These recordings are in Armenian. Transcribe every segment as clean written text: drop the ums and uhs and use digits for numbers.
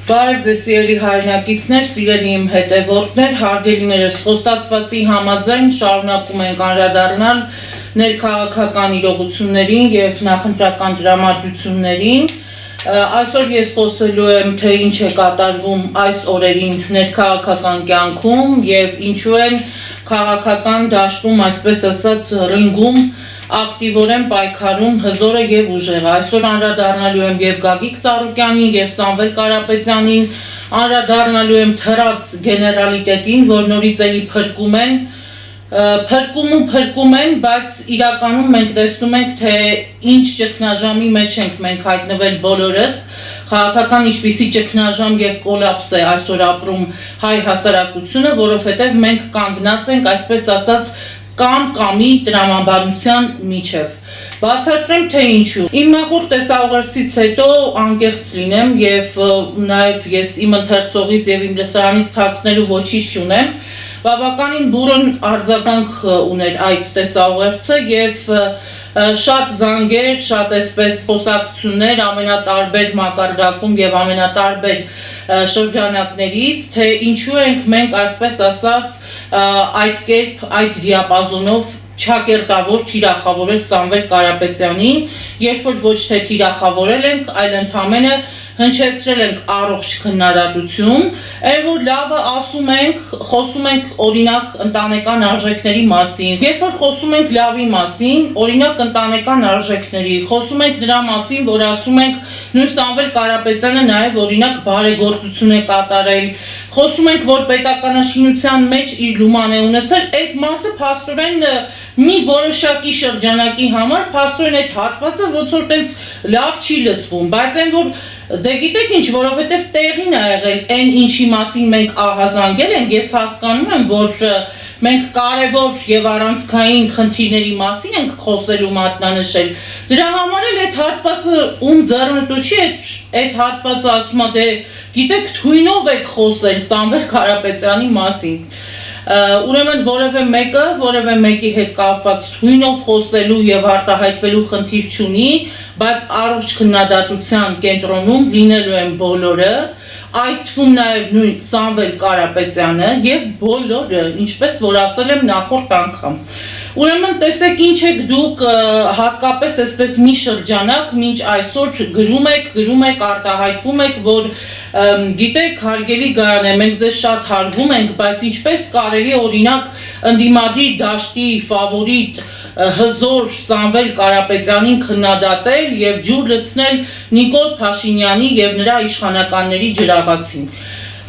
Բարև ձեզ սիրելի հայրենակիցներ, սիրելի իմ հետևորդներ, հարգելիներս, խոստացվածի համաձայն շարունակում ենք անդրադառնալ ներքաղաքական իրողություններին եւ նախընտրական դրամատուրգություններին։ Այսօր ես խոսելու եմ, թե ինչ է կատարվում այս օրերին ներքաղաքական կյանքում եւ ինչու են քաղաքական դաշտում, այսպես ասած, ռինգում ակտիվորեն պայքարում հզորը եւ ուժեղը։ Այսօր անդրադառնալու եմ եւ Գագիկ Ծառուկյանին եւ Սամվել Կարապետյանին, անդրադառնալու եմ թռած գեներալիտետին, որ նորից էլի փրկում են, բայց իրականում մենք տեսնում ենք, թե ինչ ճգնաժամի մեջ ենք մենք հայտնվել բոլորս, քաղաքական ինչպիսի ճգնաժամ եւ կոլապս է այսօր ապրում հայ հասարակությունը, որովհետեւ մենք կանգնած ենք, այսպես ասած, կամ-կամի տրամաբանության միջև։ Բացատրեմ, թե ինչու։ Իմ նախորդ տեսաուղերձից հետո անկեղծ լինեմ եւ նաեւ ես իմ ընթերցողից եւ իմ լսարանից թաքցնելու ոչինչ չունեմ։ Բավականին բուրըն արձագանք ուներ այդ տեսաուղերձը եւ շատ զանգեր, շատ այսպես խոսակցություններ ամենատարբեր մակարդակում եւ ամենատարբեր շրջանակներից, թե ինչու ենք մենք այսպես ասած այդ կերպ, այդ դիապազոնով չակերտավոր թիրախավորել Սամվել Կարապետյանին, երբ որ ոչ թե թիրախավորել ենք, այլ ընդամենը հնչեցրել ենք առողջ քննադատություն, այն որ լավը ասում ենք, խոսում ենք օրինակ ընտանեկան արժեքների մասին, երբ որ խոսում ենք լավի մասին, օրինակ ընտանեկան արժեքների, խոսում ենք նրա մասին, որ ասում ենք նույն Սամվել Կարապետյանը նաև օրինակ բարեգործություն է կատարել, խոսում ենք, որ պետականաշինության մեջ իր լուման է ունեցել, այդ մասը փաստորեն մի որոշակի շրջանակի համար փաստորեն այդ հատվածը ոնց որ տենց լավ չի լսվում, բայց այն որ դե գիտեք ինչ, որովհետև տեղին է եղել այն ինչի մասին մենք ահազանգել ենք, ես հասկանում եմ, որ մենք կարևոր եւ առանցքային խնդիրների մասին ենք խոսելու մատնանշել, դրա համար էլ այդ հատվածը ում ձեռնտու չի, այդ հատվածը ասում է, դե գիտեք թույնով եք խոսել Սամվել Կարապետյանի մասին, ուրեմն որևէ մեկի հետ կապված թույնով խոսելու եւ արտահայտվելու խնդիր չունի, բայց առողջ քննադատության կենտրոնում լինելու են բոլորը, այդ թվում նաև նույն Սամվել Կարապետյանը եւ բոլորը, ինչպես որ ասել եմ նախորդ անգամ։ Ուրեմն տեսեք ինչ եք դուք հատկապես այսպես մի շրջանակ մինչ այսօր գրում եք, արտահայտվում եք, որ գիտեք հարգելի Գայանե, մենք ձեզ շատ հարգում ենք, բայց ինչպես կարելի օրինակ ընդդիմադիր դաշտի ֆավորիտ հզոր Սամվել Կարապետյանին քննադատել եւ ջուր լցնել Նիկոլ Փաշինյանի եւ նրա իշխանականների ջրաղացին։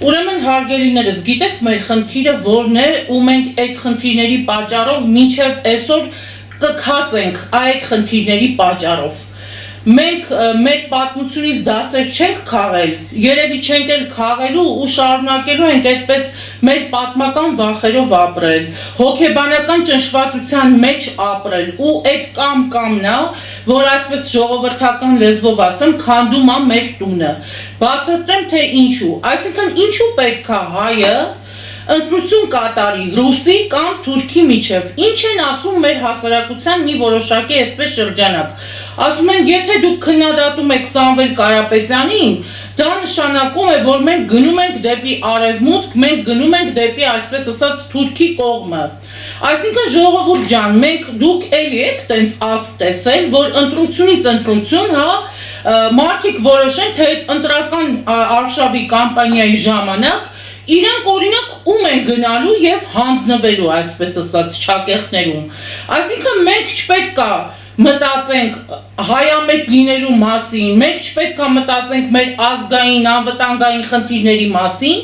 Ուրեմն հարգելիներս, գիտեք մեր խնդիրը որն է, ու մենք այդ խնդիրների պատճառով մինչև այսօր կքած ենք այդ խնդիրների պատճառով։ Մենք մեր պատմությունից դասեր չենք քաղել, երևի չենք էլ քաղելու ու շարունակելու ենք այդպես մեր պատմական վախերով ապրել, հոգեբանական ճնշվածության մեջ ապրել ու այդ կամ-կամն է, որ այսպես ժողովրդական լեզվով ասեմ, քանդում է մեր տունը։ Բացատրեմ, թե ինչու, այսինքն ինչու պետք է հայը ընտրություն կատարի ռուսի կամ թուրքի միջև, ինչ են ասում մեր հասարակության մի որոշակի այսպես շրջանակ, ասում են, եթե դուք քննադատում եք Սամվել Կարապետյանին, դա նշանակում է, որ մենք գնում ենք դեպի արևմուտք, մենք գնում ենք դեպի այսպես ասած թուրքի կողմը, այսինքն ժողովուրդ ջան, դուք էլի եք տենց ասք տեսել, որ ընտրությունից ընտրություն, մարդիկ որոշեն, թե այդ ընտրական արշավի կամպանիայի ժամանակ իրենք օրինակ ում են գնալու եւ հանձնվելու, այսպես ասած, չակերտներում։ Այսինքն մենք չպետք է մտածենք հայամետ լինելու մասին, մենք չպետք է մտածենք մեր ազգային, անվտանգային խնդիրների մասին,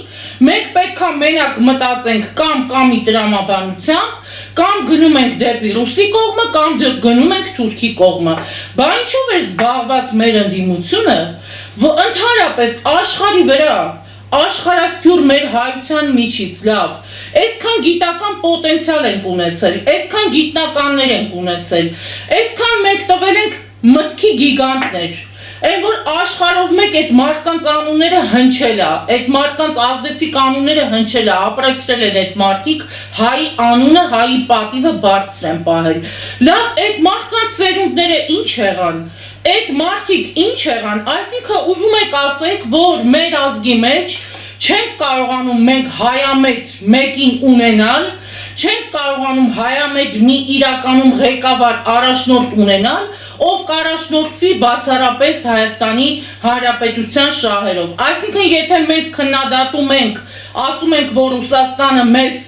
մենք պետք է մենակ մտածենք կամ-կամի տրամաբանությամբ, կամ գնում ենք դեպի ռուսի կողմը, կամ գնում ենք թուրքի կողմը։ Բա ինչով է զբաղված մեր ընդդիմությունը, ընդհանրապես աշխարհի վրա աշխարհասփյուր մեր հայության միջից լավ, այսքան գիտական պոտենցիալ ենք ունեցել, այսքան գիտնականներ ենք ունեցել, այսքան մենք տվել ենք մտքի գիգանտներ, այն որ աշխարհով մեկ այդ մարդկանց անունները հնչել է, այդ մարդկանց ազդեցիկ անունները հնչել է, ապրեցրել են այդ մարդիկ, հայի անունը, հայի պատիվը բարձր են պահել։ Լավ, այդ մարդկանց սերունդները ինչ եղան, Այդ մարդիկ ինչ եղան, այսինքն ուզում եք ասեք, որ մեր ազգի մեջ չենք կարողանում մենք հայամետ մեկին ունենալ, չենք կարողանում հայամետ մի իրականում ղեկավար առաջնորդ ունենալ, ով կառաջնորդվի բացառապես Հայաստանի Հանրապետության շահերով։ Այսինքն, եթե մենք քննադատում ենք, ասում ենք, որ Ռուսաստանը մեզ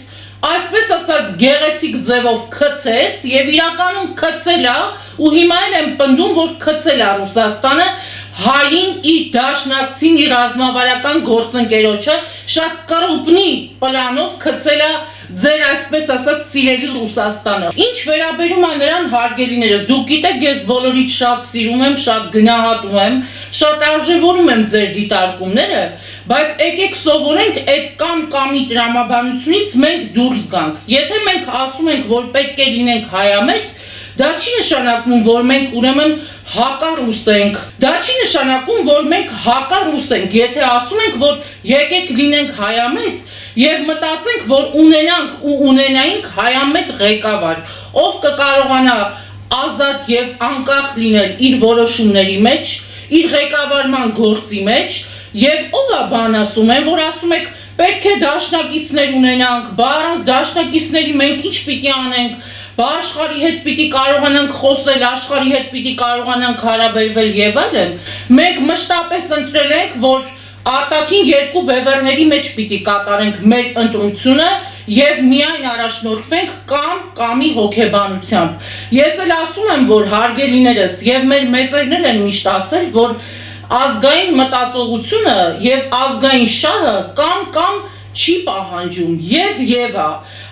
այսպես ասած գեղեցիկ ձևով քցեց եւ իրականում քցել է ու հիմա էլ եմ պնդում, որ քցել է Ռուսաստանը հային իր դաշնակցին, իր ռազմավարական գործընկերոջը շատ կրուպնի պլանով քցել է ձեր այսպես ասած սիրելի Ռուսաստանը։ Ինչ վերաբերում է նրան, հարգելիներս, դուք գիտեք, ես բոլորից շատ սիրում եմ, շատ գնահատում եմ, շատ արժևորում եմ ձեր դիտարկումները, բայց եկեք սովորենք այդ կամ-կամի տրամաբանությունից մենք դուրս գանք։ Եթե մենք ասում ենք, որ պետք է լինենք հայամետ, դա չի նշանակում, որ մենք ուրեմն հակառուս ենք։ Դա չի նշանակում, որ մենք հակառուս ենք։ Եթե ասում ենք, որ եկեք լինենք հայամետ, եւ մտածենք, որ ունենանք ու ունենայինք հայամետ ղեկավար, ով կկարողանա ազատ եւ անկախ լինել իր որոշումների մեջ, իր ղեկավարման գործի մեջ, եւ ով է բան ասում են, որ ասում եք պետք է դաշնակիցներ ունենանք, առանց դաշնակիցների մենք ինչ պիտի անենք, աշխարհի հետ պիտի կարողանանք խոսել, աշխարհի հետ պիտի կարողանանք հարաբերվել եւ այլն։ Մենք մշտապես ընտրել ենք, որ արտաքին երկու բևեռների մեջ պիտի կատարենք մեր ընտրությունը եւ միայն առաջնորդվենք կամ-կամի հոգեբանությամբ։ Ես էլ ասում եմ, որ հարգելիներս եւ մեր մեծերն են միշտ ասել, որ ազգային մտածողությունը եւ ազգային շահը կամ չի պահանջում եւ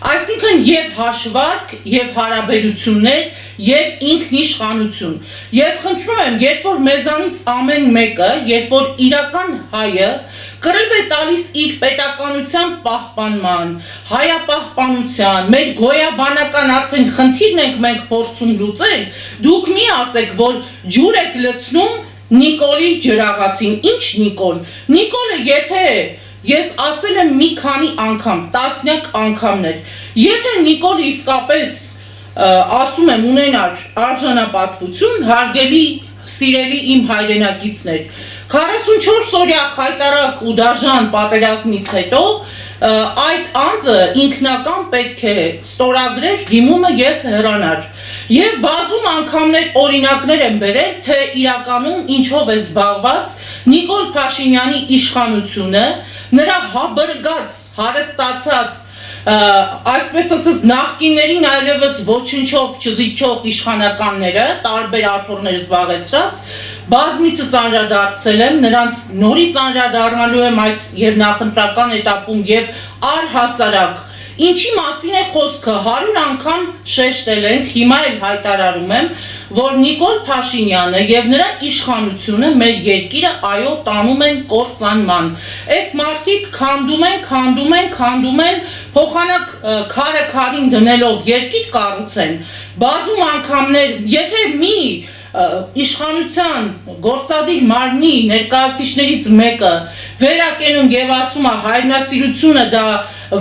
այսինքն եւ հաշվարկ եւ հարաբերություններ եւ ինքնիշխանություն եւ խնդրում եմ, երբ որ մեզանից ամեն մեկը, երբ որ իրական հայը կռիվ է տալիս իր պետականության պահպանման, հայապահպանության, մեր գոյաբանական արդեն խնդիրն ենք մենք փորձում լուծել, դուք մի ասեք, որ ջուր եք լցնում Նիկոլի ջրաղացին։ Ինչ Նիկոլ։ Նիկոլը եթե ես ասել եմ մի քանի անգամ, տասնյակ անգամներ, եթե Նիկոլը իսկապես ասում եմ ունենար արժանապատվություն, հարգելի սիրելի իմ հայրենակիցներ, 44 օրյա խայտարակ ու դաժան պատերազմից հետո այդ անձը ինքնական պետք է ստորագրեր դիմումը եւ հեռանար։ Եվ բազում անգամներ օրինակներ են բերել, թե իրականում ինչով է զբաղված Նիկոլ Փաշինյանի իշխանությունը, նրա հաբրգած, հարստացած, այսպես ասած նախկիններին այլևս ոչնչով չզիջող իշխանականները, տարբեր աթոռներ զբաղեցրած, բազմիցս անդրադարձել եմ, նրանց նորից անդրադառնալու եմ այս եւ նախընտրական էտապում եւ առհասարակ ինչի մասին է խոսքը 100 անգամ շեշտել ենք, հիմա էլ հայտարարում եմ, որ Նիկոլ Փաշինյանը եւ նրա իշխանությունը մեր երկիրը այո տանում են կործանման։ Այս մարդիկ քանդում են, փոխանակ քարը քարին դնելով երկիր կառուցեն։ Բազում անգամներ, եթե մի իշխանության գործադիր մարմնի ներկայացուցիչներից մեկը վերակենում եւ ասում է հայրենասիրությունը դա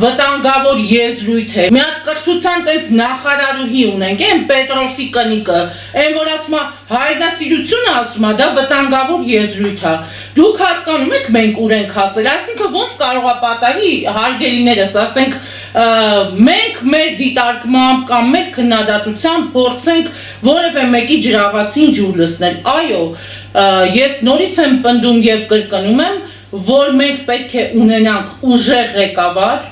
վտանգավոր եզրույթ է։ Մի հատ կրթության տենց նախարարուհի ունենք, այն Պետրոսի կնիկը, այն որ ասում է հայրենասիրությունը ասում է դա վտանգավոր եզրույթ է։ Դուք հասկանում եք մենք ուր ենք հասել, այսինքն ոնց կարող է պատահի հարգելիներս, ասենք մենք մեր դիտարկմամբ կամ մեր քննադատությամբ փորձենք որևէ մեկի ջրաղացին ջուր լցնել։ Այո, ես նորից եմ պնդում եւ կրկնում եմ, որ մենք պետք է ունենանք ուժեղ ղեկավար,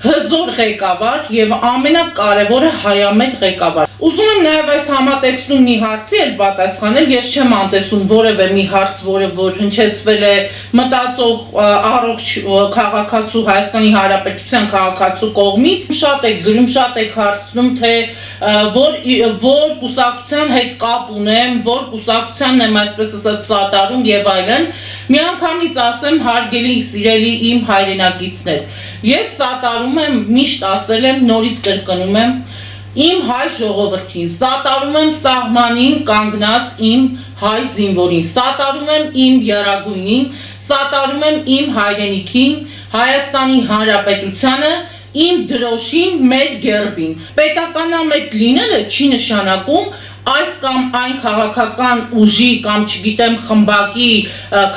հզոր ղեկավար եւ ամենակարևորը հայամետ ղեկավար։ Ուզում եմ նաեւ այս համատեքստում մի հարցի էլ պատասխանել, ես չեմ անտեսում որևէ մի հարց, որը որ հնչեցվել է մտածող առողջ քաղաքացու Հայաստանի Հանրապետության քաղաքացու կողմից, շատ եք գրում, շատ եք հարցնում, թե որ կուսակցության հետ կապ ունեմ, որ կուսակցությանն եմ այսպես ասած սատարում եւ այլն։ Միանգամից ասեմ, հարգելի սիրելի իմ հայրենակիցներ, ես սատարում եմ, միշտ ասել եմ, նորից կրկնում եմ, իմ հայ ժողովրդին, սատարում եմ սահմանին կանգնած իմ հայ զինվորին, սատարում եմ իմ եռագույնին, սատարում եմ իմ հայրենիքին, Հայաստանի Հանրապետությանը, իմ դրոշին, մեր գերբին։ Պետականամետ լինելը չի նշանակում այս կամ այն քաղաքական ուժի կամ չգիտեմ խմբակի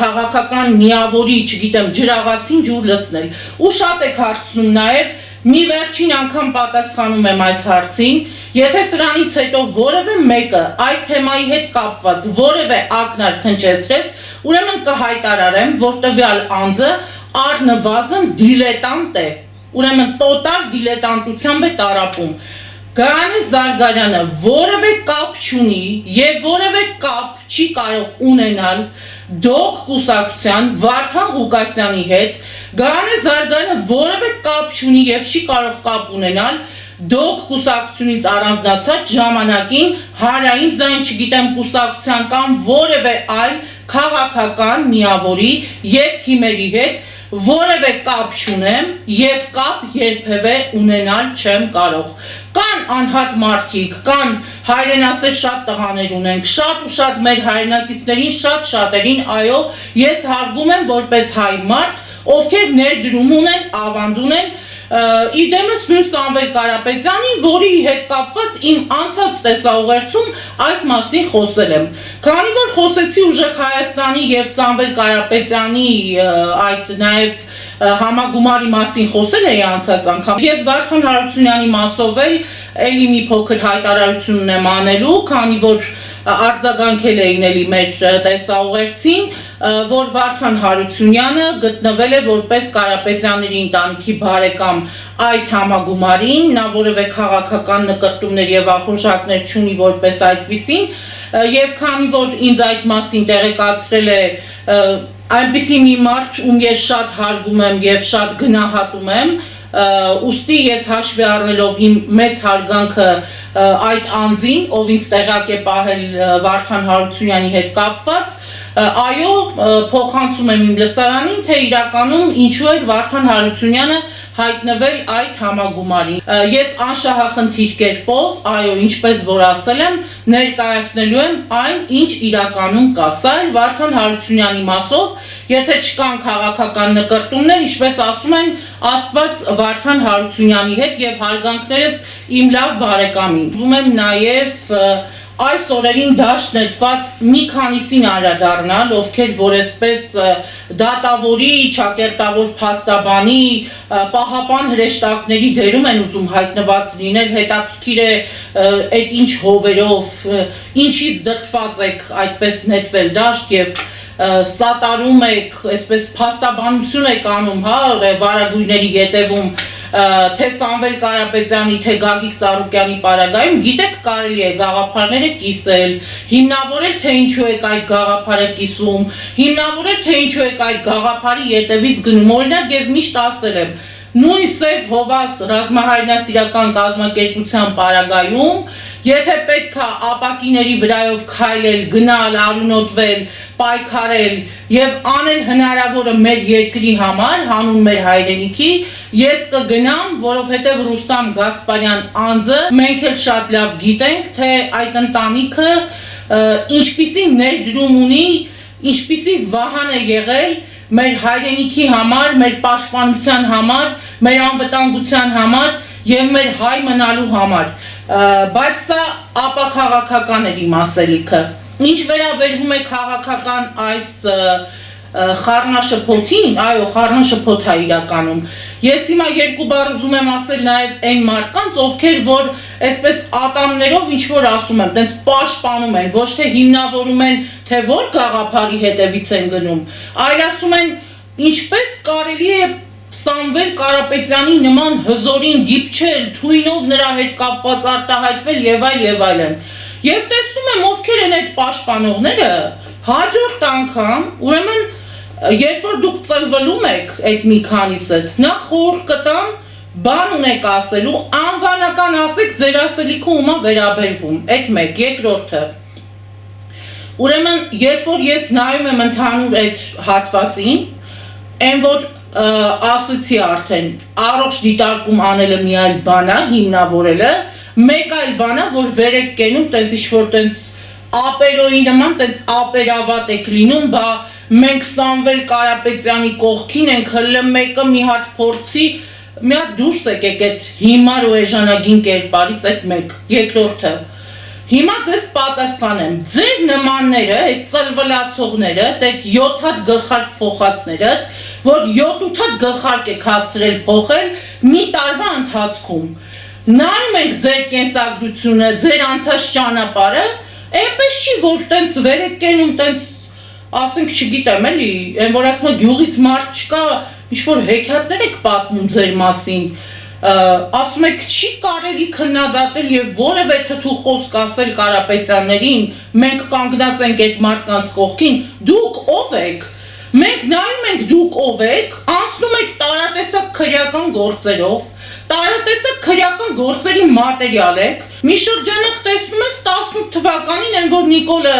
քաղաքական միավորի, չգիտեմ, ջրաղացին ջուր լցնել։ Ու շատ եք հարցնում նաև, մի վերջին անգամ պատասխանում եմ այս հարցին, եթե սրանից հետո որևէ մեկը այդ թեմայի հետ կապված որևէ ակնարկ քննեցրեց, ուրեմն կհայտարարեմ, որ տվյալ անձը առնվազն դիլետանտ է, ուրեմն տոտալ դիլետանտությամբ է տառապում։ Գարանե Զարգարյանը որևէ կապ չունի եւ որևէ կապ չի կարող ունենալ դոկ կուսակցության Վարդան Ղուկասյանի հետ, Գարանե Զարգարյանը որևէ կապ չունի եւ չի կարող կապ ունենալ դոկ կուսակցությունից առանձնացած ժամանակին հանրային ձայն, չգիտեմ, կուսակցության կամ որևէ այլ քաղաքական միավորի եւ թիմերի հետ որևէ կապ չունեմ եւ կապ երբևէ ունենալ չեմ կարող։ Կան անհատ մարդիկ, կան հայրենասեր շատ տղաներ ունենք, շատ ու շատ մեր հայրենակիցներին շատ-շատերին, այո, ես հարգում եմ որպես հայ մարդ, ովքեր ներդրում ունեն, ավանդ ունեն, իդեմս նույն Սամվել Կարապետյանին, որի հետ կապված իմ անցած տեսաուղերձում այդ մասին խոսել եմ։ Քանի որ խոսեցի ուժեղ Հայաստանի եւ Սամվել Կարապետյանի այդ նաեւ համագումարի մասին խոսել էի անցած անգամ եւ Վարդան Հարությունյանի մասով էլի մի փոքր հայտարարություն ունեմ անելու, քանի որ արձագանքել էին էլի մեր տեսաուղերձին, որ Վարդան Հարությունյանը գտնվել է որպես Կարապետյանների ընտանիքի բարեկամ այդ համագումարին, նա որևէ քաղաքական նկրտումներ եւ ախորժակներ չունի որպես այդպիսին, եւ քանի որ ինձ այդ մասին տեղեկացրել է այնպիսի մի մարդ, ում ես շատ հարգում եմ եւ շատ գնահատում եմ, ուստի ես հաշվի առնելով իմ մեծ հարգանքը այդ անձին, ով ինձ տեղակ է պահել Վարդան Հարությունյանի հետ կապված, այո, փոխանցում եմ իմ լսարանին, թե իրականում ինչու էր Վարդան Հարությունյանը հայտնվել այդ համագումարին։ Ես անշահախնդիր կերպով, այո, ինչպես որ ասել եմ, ներկայացնելու եմ այն, ինչ իրականում կա։ Սա էլ Վարդան Հարությունյանի մասով, եթե չկան քաղաքական նկրտումներ, ինչպես ասում են, Աստված Վարդան Հարությունյանի հետ եւ հարգանքներս իմ լավ բարեկամին։ Ուզում եմ նաեւ այս օրերին դաշտ նետված մի քանիսին անդրադառնալ, ովքեր որ այսպես դատավորի, ճակերտավոր փաստաբանի, պահապան հրեշտակների դերում են ուզում հայտնված լինել, հետաքրքիր է այդ ինչ հովերով, ինչից դրդված եք այդպես նետվել դաշտ եւ սատարում եք, այսպես փաստաբանություն եք անում, հա, վարագույրների ետևում, թե Սամվել Կարապետյանի, թե Գագիկ Ծառուկյանի պարագայում, գիտեք կարելի է գաղափարները կիսել, հիմնավորել, թե ինչու եք այդ գաղափարը կիսում, հիմնավորել, թե ինչու եք այդ գաղափարի ետևից գնում, օրինակ ես միշտ ասել եմ, նույն Սև Հովաս ռազմահայրենասիրական կազմակերպության պարագայում, եթե պետք է ապակիների վրայով քայլել, գնալ, արյունոտվել, պայքարել եւ անել հնարավորը մեր երկրի համար, հանուն մեր հայրենիքի, ես կգնամ, որովհետեւ Ռուստամ Գասպարյան անձը մենք էլ շատ լավ գիտենք, թե այդ ընտանիքը ինչպիսի ներդրում ունի, ինչպիսի վահան է եղել մեր հայրենիքի համար, մեր պաշտպանության համար, մեր անվտանգության համար եւ մեր հայ մնալու համար, բայց սա ապաքաղաքական է իմ ասելիքը։ Ինչ վերաբերվում է քաղաքական այս խառնաշփոթին, այո, խառնաշփոթ է իրականում։ Ես հիմա երկու բառ ուզում եմ ասել նաև այն մարդկանց, ովքեր որ այսպես ատամներով ինչ որ ասում եմ, տենց պաշտպանում են, ոչ թե հիմնավորում են, թե որ գաղափարի հետևից են գնում, այլ ասում են, ինչպես կարելի է Սամվել Կարապետյանի նման հզորին դիպչել, թույնով նրա հետ կապված արտահայտվել եւ այլն։ Եվ տեսնում եմ ովքեր են այդ պաշտպանողները, հաջորդ անգամ, ուրեմն երբ որ դուք ծլվելում եք այդ մի քանիսդ, նախ խորհուրդ կտամ, բան ունեք ասելու, անվանական ասեք ձեր ասելիքը ումա վերաբերվում, այդ մեկ, երկրորդը։ Ուրեմն երբ որ ես նայում եմ ընդհանուր այդ հատվածին, այն որ ասացի արդեն, առողջ դիտարկում անելը մի այլ բան է, հիմնավորելը, մեկ այլ բան է, որ վեր եք կենում, տենց ինչ-որ տենց ապերոյի նման, տենց ապերավատ եք լինում, բա մենք Սամվել Կարապետյանի կողքին ենք, հլը մեկը մի հատ փորձի, մի հատ դուրս եկեք այդ հիմար ու էժանագին կերպարից այդ մեկ, երկրորդը։ Հիմա ձեզ պատասխանեմ, ձեր նմանները, այդ ծլվլացողները, այդ 7 հատ գլխարկ փոխածները, որ 7-8 հատ գլխարկ եք հասցրել փոխել մի տարվա ընթացքում։ Նայում ենք ձեր կենսագրությունը, ձեր անցած ճանապարհը, այնպես չի, որ տենց վեր եք կենում, տենց ասենք չգիտեմ էլի, այն որ ասում է գյուղից մարդ չկա, ինչ-որ հեքիաթներ եք պատմում ձեր մասին, ասում եք չի կարելի քննադատել եւ որևէ թթու խոսք ասել Կարապետյաններին, մենք կանգնած ենք այդ մարդկանց կողքին, դուք ով եք, մենք նայում ենք դուք ով եք, անցնում եք տարատեսակ քրեական գործերով, տարատեսակ քրեական գործերի մատերիալ եք, մի շրջանակ տեսնում ես 18 թվականին այն որ Նիկոլը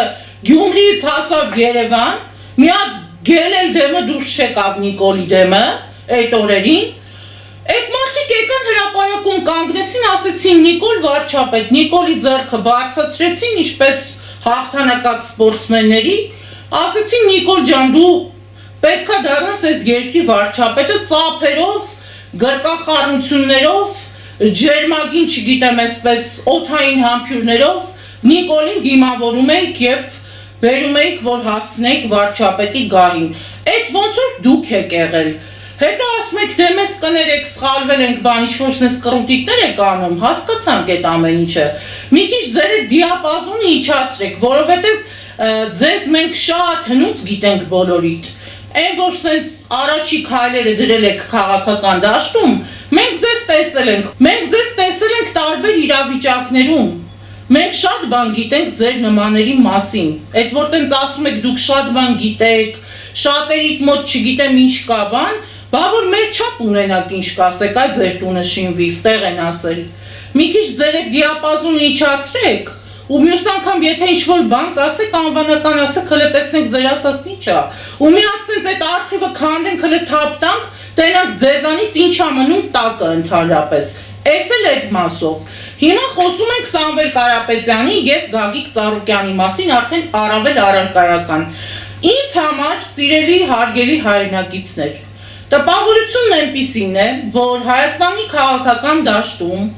Գյումրիից հասավ Երևան, մի հատ գելել դեմը դուրս չեկավ Նիկոլի դեմը, այդ օրերին, այդ մարդիկ եկան հրապարակում կանգնեցին, ասեցին Նիկոլ վարչապետ, Նիկոլի ձեռքը բարձրացրեցին, ինչպես հաղթանակած սպորտսմենների, ասեցին Նիկոլ ջան, դու պետքա դառնաս այս երկրի վարչապետը ծափերով, գրկախառնություններով, ջերմագին, չգիտեմ, այսպես օդային համբույրներով Նիկոլին դիմավորում եք եւ բերում եք, որ հասնեք վարչապետի գահին։ Այդ ոնց որ դուք եք եղել։ Հետո ասում եք, դե մեզ կներեք, սխալվել ենք, բան ինչ-որ սենց կռուտիկներ եք անում, հասկացանք այդ ամեն ինչը։ Մի քիչ ձեր այդ դիապազոնը իջացրեք, որովհետև ձեզ մենք շատ հնուց գիտենք բոլորիդ։ Այն որ սենց առաջի քայլերը դրել եք քաղաքական դաշտում, մենք ձեզ տեսել ենք տարբեր իրավիճակներում։ Մենք շատ բան գիտենք ձեր նմաների մասին, այդ որ տենց ասում եք դուք շատ բան գիտեք, շատերիդ մոտ չգիտեմ ինչ կա բան, բա որ մեր չափ ունենաք ինչ կասեք, այ ձեր տունը շինվի, ստեղ են ասել, մի քիչ ձեր այդ դիապազոնը իջացրեք, ու մյուս անգամ եթե ինչ-որ բան կասեք, անվանական ասեք, հլը տեսնենք ձեր ասածն ինչ ա, ու մի հատ սենց այդ արխիվը քանդենք, հլը թափտանք, տենանք ձեզանից ինչ ա մնում տակը ընդհանրապես, էս էլ այդ մասով։ Հիմա խոսում ենք Սամվել Կարապետյանի և Գագիկ Ծառուկյանի մասին արդեն առավել առարկայական։ Ինձ համար սիրելի հարգելի հայրենակիցներ, տպավորությունն այնպիսին է, որ Հայաստանի քաղաքական դաշտում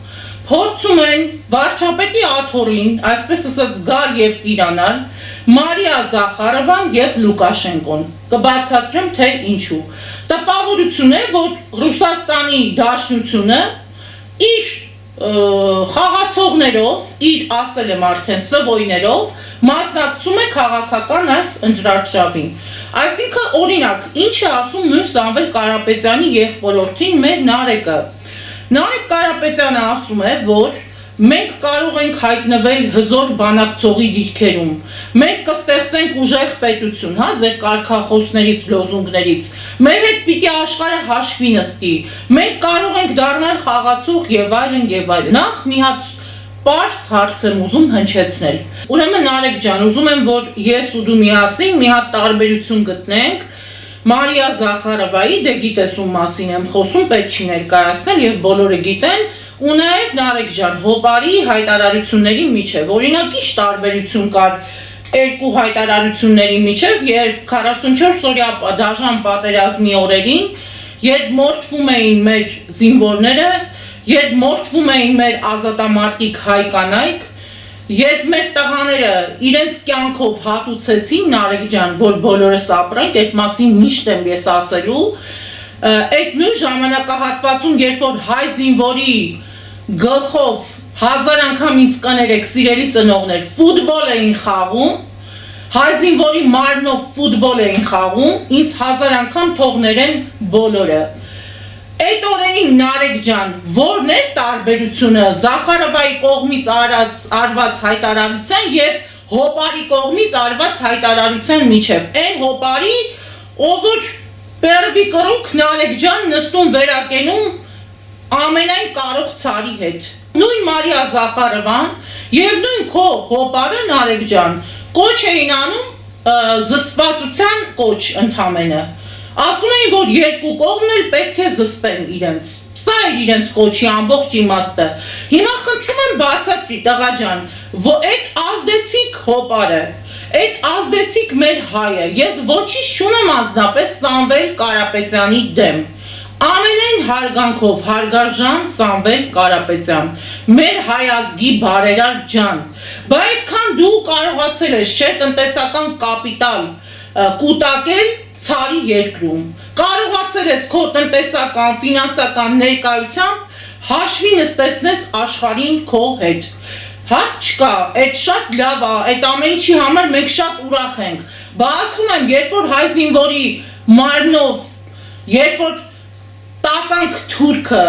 փորձում են վարչապետի աթոռին, այսպես ասած գալ և տիրանալ, Մարիա Զախարովան և Լուկաշենկոն, կբացատրեմ թե ինչու։ Տպավորություն է, որ Ռուսաստանի Դաշնությունը իր խաղացողներով, իր ասել եմ արդեն սվոյներով, մասնակցում է քաղաքական այս ընտրարշավին։ Այսինքն օրինակ, ինչ է ասում նույն Սամվել Կարապետյանի եղբորորդին մեր Նարեկը։ Նարեկ Կարապետյանը ասում է, որ մենք կարող ենք հայտնվել հզոր բանակցողի դիրքերում, մենք կստեղծենք ուժեղ պետություն, հա, ձեր կարգախոսներից, լոզունգներից, մեր հետ պիտի աշխարհը հաշվի նստի, մենք կարող ենք դառնալ խաղացող եւ այլն։ Նախ մի հատ պարզ հարց եմ ուզում հնչեցնել։ Ուրեմն Նարեկ ջան, ուզում եմ, որ ես ու դու միասին մի հատ տարբերություն գտնենք Մարիա Զախարովայի, դե գիտես ում մասին եմ խոսում, պետք չի ներկայացնել եւ բոլորը գիտեն, ու նաեւ Նարեկ ջան, հոբարի հայտարարությունների միջև, օրինակ ինչ տարբերություն կար երկու հայտարարությունների միջև, երբ 44 օրյա դաժան պատերազմի օրերին, երբ մորթվում էին մեր զինվորները, երբ մորթվում էին մեր ազատամարտիկ հայ կանայք, երբ մեր տղաները իրենց կյանքով հատուցեցին, Նարեկ ջան, որ բոլորս ապրենք, այդ մասին միշտ եմ ես ասելու, այդ նույն ժամանակահատվածում, երբ որ հայ զինվորի գլխով 1000 անգամ ինձ կներեք, սիրելի ծնողներ, ֆուտբոլ էին խաղում, հայ զինվորի մարմնով ֆուտբոլ էին խաղում, ինձ 1000 անգամ թողներեն բոլորը։ Այդ օրերին Նարեկ ջան, որն էր տարբերությունը Զախարովայի կողմից արված հայտարարության և հոբարի կողմից արված հայտարարության միջև։ Այն հոբարի, ով որ պերվի կռուկ Նարեկ ջան նստում վերակենում ամենայն կարող ցարի հետ։ Նույն Մարիա Զախարովան և նույն քո հոբարը Նարեկ ջան կոչ էին անում զսպվածության կոչ ընդամենը։ Ասում էին, որ երկու կողմն էլ պետք է զսպեն իրենց։ Սա էր իրենց կոչի ամբողջ իմաստը։ Հիմա խնդրում եմ բացատրի, տղա ջան, այդ ազդեցիկ հոբարը, այդ ազդեցիկ մեր հայը, ես ոչինչ չունեմ անձնապես Սամվել Կարապետյանի դեմ։ Ամենայն հարգանքով հարգարժան Սամվել Կարապետյան, մեր հայազգի բարերար ջան, բա այդքան դու կարողացել ես չէ տնտեսական կապիտալ կուտակել ցարի երկրում, կարողացել ես քո տնտեսական, ֆինանսական ներկայությամբ հաշվի նստեցնես աշխարհին քո հետ, հարց չկա, այդ շատ լավ է, այդ ամեն ինչի համար մենք շատ ուրախ ենք, բա ասում եմ, երբ որ հայ զինվորի մարմնով, երբ որ տականք թուրքը,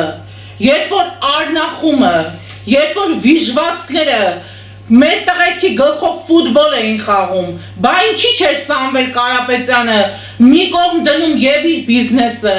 երբ որ արնախումը, երբ որ վիժվածքները մեր տղերքի գլխով ֆուտբոլ էին խաղում, բա ինչի՞ չէր Սամվել Կարապետյանը մի կողմ դնում եւ իր բիզնեսը,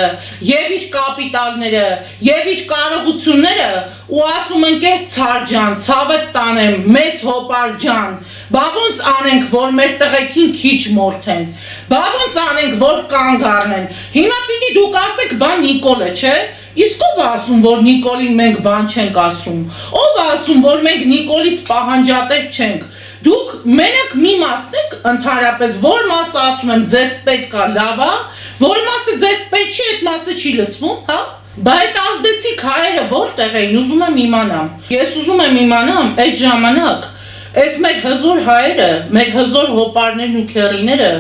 եւ իր կապիտալները, եւ իր կարողությունները ու ասում ընկեր ցար ջան, ցավդ տանեմ, մեծ հոպար ջան, բա ոնց անենք, որ մեր տղեկին քիչ մորթեն, բա ոնց անենք, որ կանգ առնեն, հիմա պիտի դուք ասեք, բա Նիկոլը, չէ՞, իսկ ով ասում, որ Նիկոլին մենք բան չենք ասում, ով ասում, որ մենք Նիկոլից պահանջատեր չենք, դուք մենակ մի մասն եք ընդհանրապես, որ մասը ասում եմ, ձեզ պետք է լավ է, որ մասը ձեզ պետք չի, այդ մասը չի լսվում, հա? Բա այդ ազդեցիկ հայերը որտեղ էին, ուզում եմ իմանամ, ես ուզում եմ իմանամ, այդ ժամանակ, այս մեր հզոր հայերը, մեր հզոր հոպարներն ու քեռիները,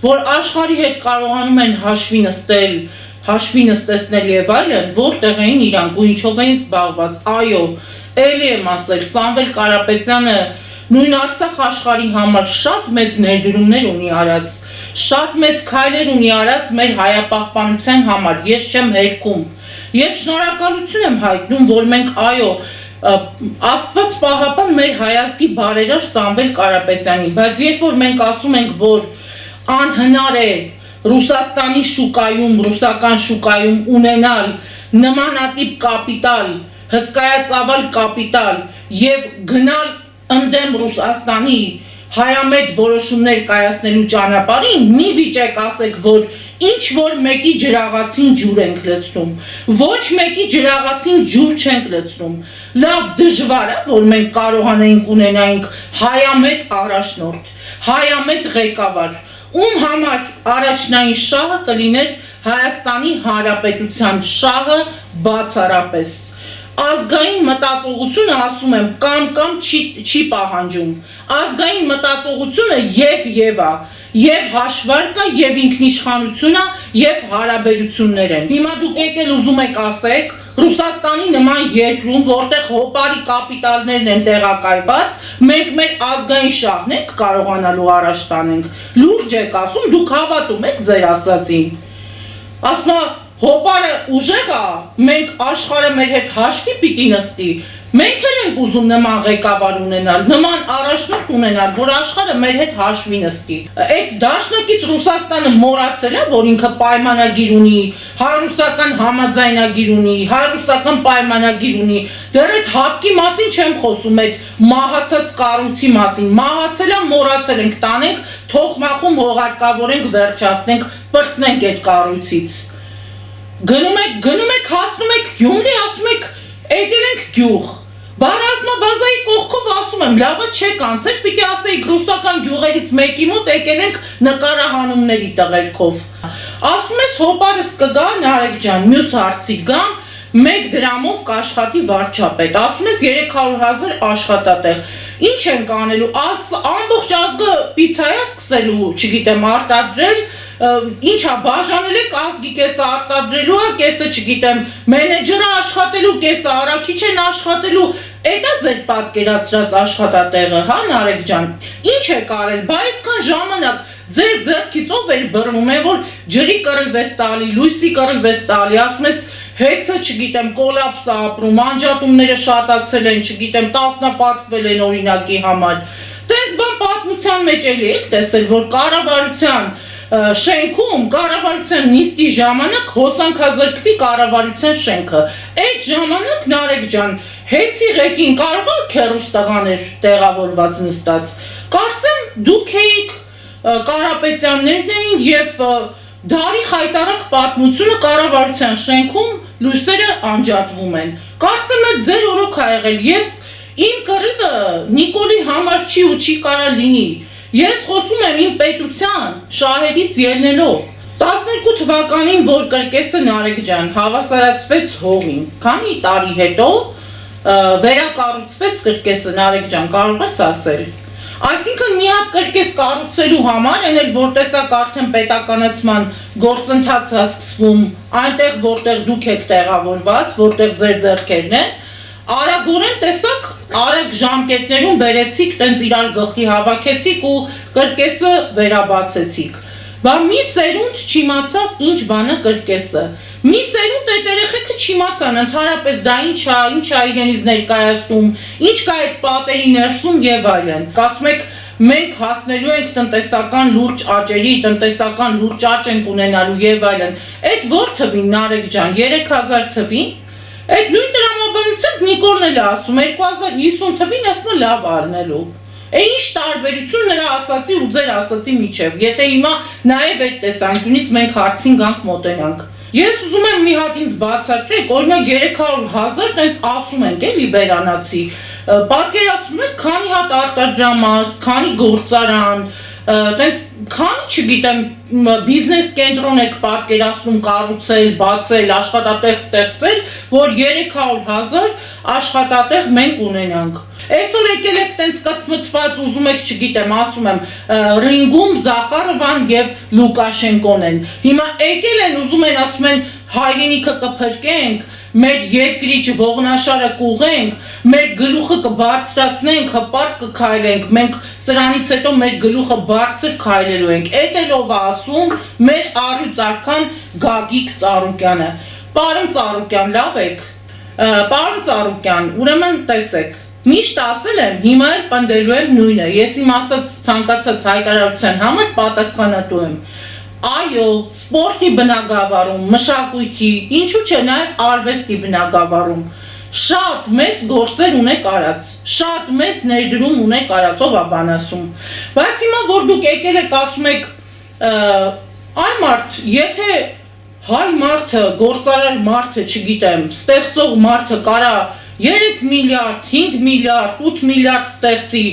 որ աշխարհի հետ կարողանում են հաշվի նստեցնել եւ այլն, որտեղ էին իրանք ու ինչով էին զբաղված, այո, էլի եմ ասել, Սամվել Կարապետյանը նույն Արցախ աշխարհի համար շատ մեծ ներդրումներ ունի արած, շատ մեծ քայլեր ունի արած մեր հայապահպանության համար, ես չեմ հերքում եւ շնորհակալություն եմ հայտնում, որ մենք այո, Աստված պահապան մեր հայազգի բարերար Սամվել Կարապետյանին, բայց երբ որ մենք ասում ենք, որ անհնար է Ռուսաստանի շուկայում, ռուսական շուկայում ունենալ նմանատիպ կապիտալ, հսկայածավալ կապիտալ եւ գնալ ընդդեմ Ռուսաստանի հայամետ որոշումներ կայացնելու ճանապարհին, մի վիճեք ասեք, որ ինչ որ մեկի ջրաղացին ջուր ենք լցնում, ոչ մեկի ջրաղացին ջուր չենք լցնում, լավ դժվար է, որ մենք կարողանայինք ունենայինք հայամետ առաջնորդ, հայամետ ղեկավար, ում համար առաջնային շահը կլիներ Հայաստանի Հանրապետության շահը բացառապես, ազգային մտածողությունը ասում եմ կամ չի պահանջում, ազգային մտածողությունը եւ է, եւ հաշվարկը, եւ ինքնիշխանությունը, եւ հարաբերություններ են, հիմա դուք եկել ուզում եք ասեք, Ռուսաստանի նման երկրում, որտեղ հոպարի կապիտալներն են տեղակայված, մենք մեր ազգային շահն ենք կարողանալու առաջ տանենք, լուրջ եք ասում, դուք հավատում եք ձեր ասածին, ասում է, հոպարը ուժեղ է, մենք աշխարհը մեր հետ հաշվի պիտի նստի, մենք էլ ենք ուզում նման ղեկավար ունենալ, նման առաջնորդ ունենալ, որ աշխարհը մեր հետ հաշվի նստի, այդ դաշնակից Ռուսաստանը մոռացել է, որ ինքը պայմանագիր ունի, հայ-ռուսական համաձայնագիր ունի, հայ-ռուսական պայմանագիր ունի, դեռ այդ հապկի մասին չեմ խոսում, այդ մահացած կառույցի մասին, մահացել է, մոռացել ենք, տանենք, թողմախում հողարկավորենք, վերջացնենք, պրծնենք այդ կառույցից, գնում եք, հասնում եք Գյումրի, ասում եք, եկել ենք գյուղ, բանազմաբազայի կողքով ասում եմ, լավը չեք անցեք, պիտի ասեիք ռուսական գյուղերից մեկի մոտ եկել ենք նկարահանումների տղերքով, ասում ես հոպարս կգա Նարեկ ջան, մյուս հարցի գամ, 1 դրամով կաշխատի վարչապետ, ասում ես 300,000 աշխատատեղ, ինչ ենք անելու, ամբողջ ազգը պիցա է սկսելու, չգիտեմ, արտադրել, ինչա բաժանել եք ազգի կեսը արտադրելու, կեսը չգիտեմ, մենեջերը աշխատելու, կեսը առաքիչ են աշխատելու, էտա ձեր պատկերացրած աշխատատեղը, հա Նարեկ ջան, ինչ եք արել, բա այսքան ժամանակ ձեր ձեռքից ով էր բռնում է, որ ջրի կռիվ ես տալի, լույսի կռիվ ես տալի, ասում ես հեծը չգիտեմ, կոլապս է ապրում, անջատումները շատացել են, չգիտեմ, տասնապատկվել են օրինակի համար, տես բան պատմության մեջ էլի եք տեսել, որ կառավարության շենքում կառավարության նիստի ժամանակ հոսանքազրկվի կառավարության շենքը, այդ ժամանակ Նարեկ ջան, հեծի ղեկին կարող է քեռուս տղաներ տեղավորված նստած, կարծեմ դուք էիք Կարապետյաններն էին եւ դարի խայտարակ պատմությունը կառավարության շենքում լույսերը անջատվում են, կարծեմ այդ ձեր օրոք ա եղել, ես իմ կռիվը Նիկոլի համար չի ու չի կարա լինի, ես խոսում եմ իմ պետության շահերից ելնելով, 12 թվականին, որ կրկեսը Նարեկ ջան հավասարացվեց հողին, քանի տարի հետո վերակառուցվեց կրկեսը Նարեկ ջան, կարող ես ասել։ Այսինքն մի հատ կրկես կառուցելու համար, այն էլ որ տեսակ արդեն պետականացման գործընթաց է սկսվում, այնտեղ որտեղ դուք եք տեղավորված, որտեղ ձեր ձեռքերն են, արագորեն տեսակ արագ ժամկետներում բերեցիք, տենց իրար գլխի հավաքեցիք ու կրկեսը վերաբացեցիք։ Բա մի սերունդ չիմացավ ինչ բան է կրկեսը։ Մի սերունդ այդ երեխեքը չիմացան ընդհանրապես դա ինչ է իրենից ներկայացնում, ինչ կա այդ պատերի ներսում եւ այլն։ Կասում եք մենք հասնելու ենք տնտեսական լուրջ աճերի, տնտեսական լուրջ աճ ենք ունենալու եւ այլն։ Այդ որ թվին Նարեկ ջան, 3000 թվին։ Այդ նույն տրամաբանությամբ Նիկոլն էլ ասում 2050 թվին ասում է լավ առնելու։ Այն ինչ տարբերություն նրա ասացի ու ձեր ասացի միջև, եթե հիմա նաև այդ տեսանկյունից մենք հարցին գանք մոտենանք։ Ես ուզում եմ մի հատ ինձ բացատրեք, օրինակ 300,000 տենց ասում ենք էլի բերանացի, պատկերացնում եք քանի հատ արտադրամաս, քանի գործարան, տենց քանի չգիտեմ բիզնես կենտրոն եք պատկերացնում կառուցել, բացել, աշխատատեղ ստեղծել, որ 300,000 աշխատատեղ մենք ունենանք։ Այսօր եկել եք տենց կծմծված ուզում եք, չգիտեմ, ասում եմ, Ռինգում Զախարովան եւ Լուկաշենկոն են։ Հիմա եկել են ուզում են ասում են հայրենիքը կփրկենք, մեր երկրի ողնաշարը կուղենք, մեր գլուխը կբարձրացնենք, հպարտ կքայլենք, մենք սրանից հետո մեր գլուխը բարձր քայլելու ենք։ Էդ էլ ով է ասում, մեր առյուծ արքան Գագիկ Ծառուկյանը։ Պարոն Ծառուկյան, լավ եք։ Պարոն Ծառուկյան, ուրեմն տեսեք։ Միշտ ասել եմ, հիմա էլ պնդելու եմ նույնը, ես իմ ասած ցանկացած հայտարարության համար պատասխանատու եմ։ Այո, սպորտի բնագավառում, մշակույթի, ինչու՞ չէ նաև արվեստի բնագավառում շատ մեծ գործեր ունեք արած, շատ մեծ ներդրում ունեք արած, ով է բան ասում։ Բայց հիմա որ դուք եկել եք ասում եք, այ մարդ, եթե հայ մարդը, գործարար մարդը, չգիտեմ, ստեղծող մարդը կարա 3 միլիարդ, 5 միլիարդ, 8 միլիարդ ստեղծի,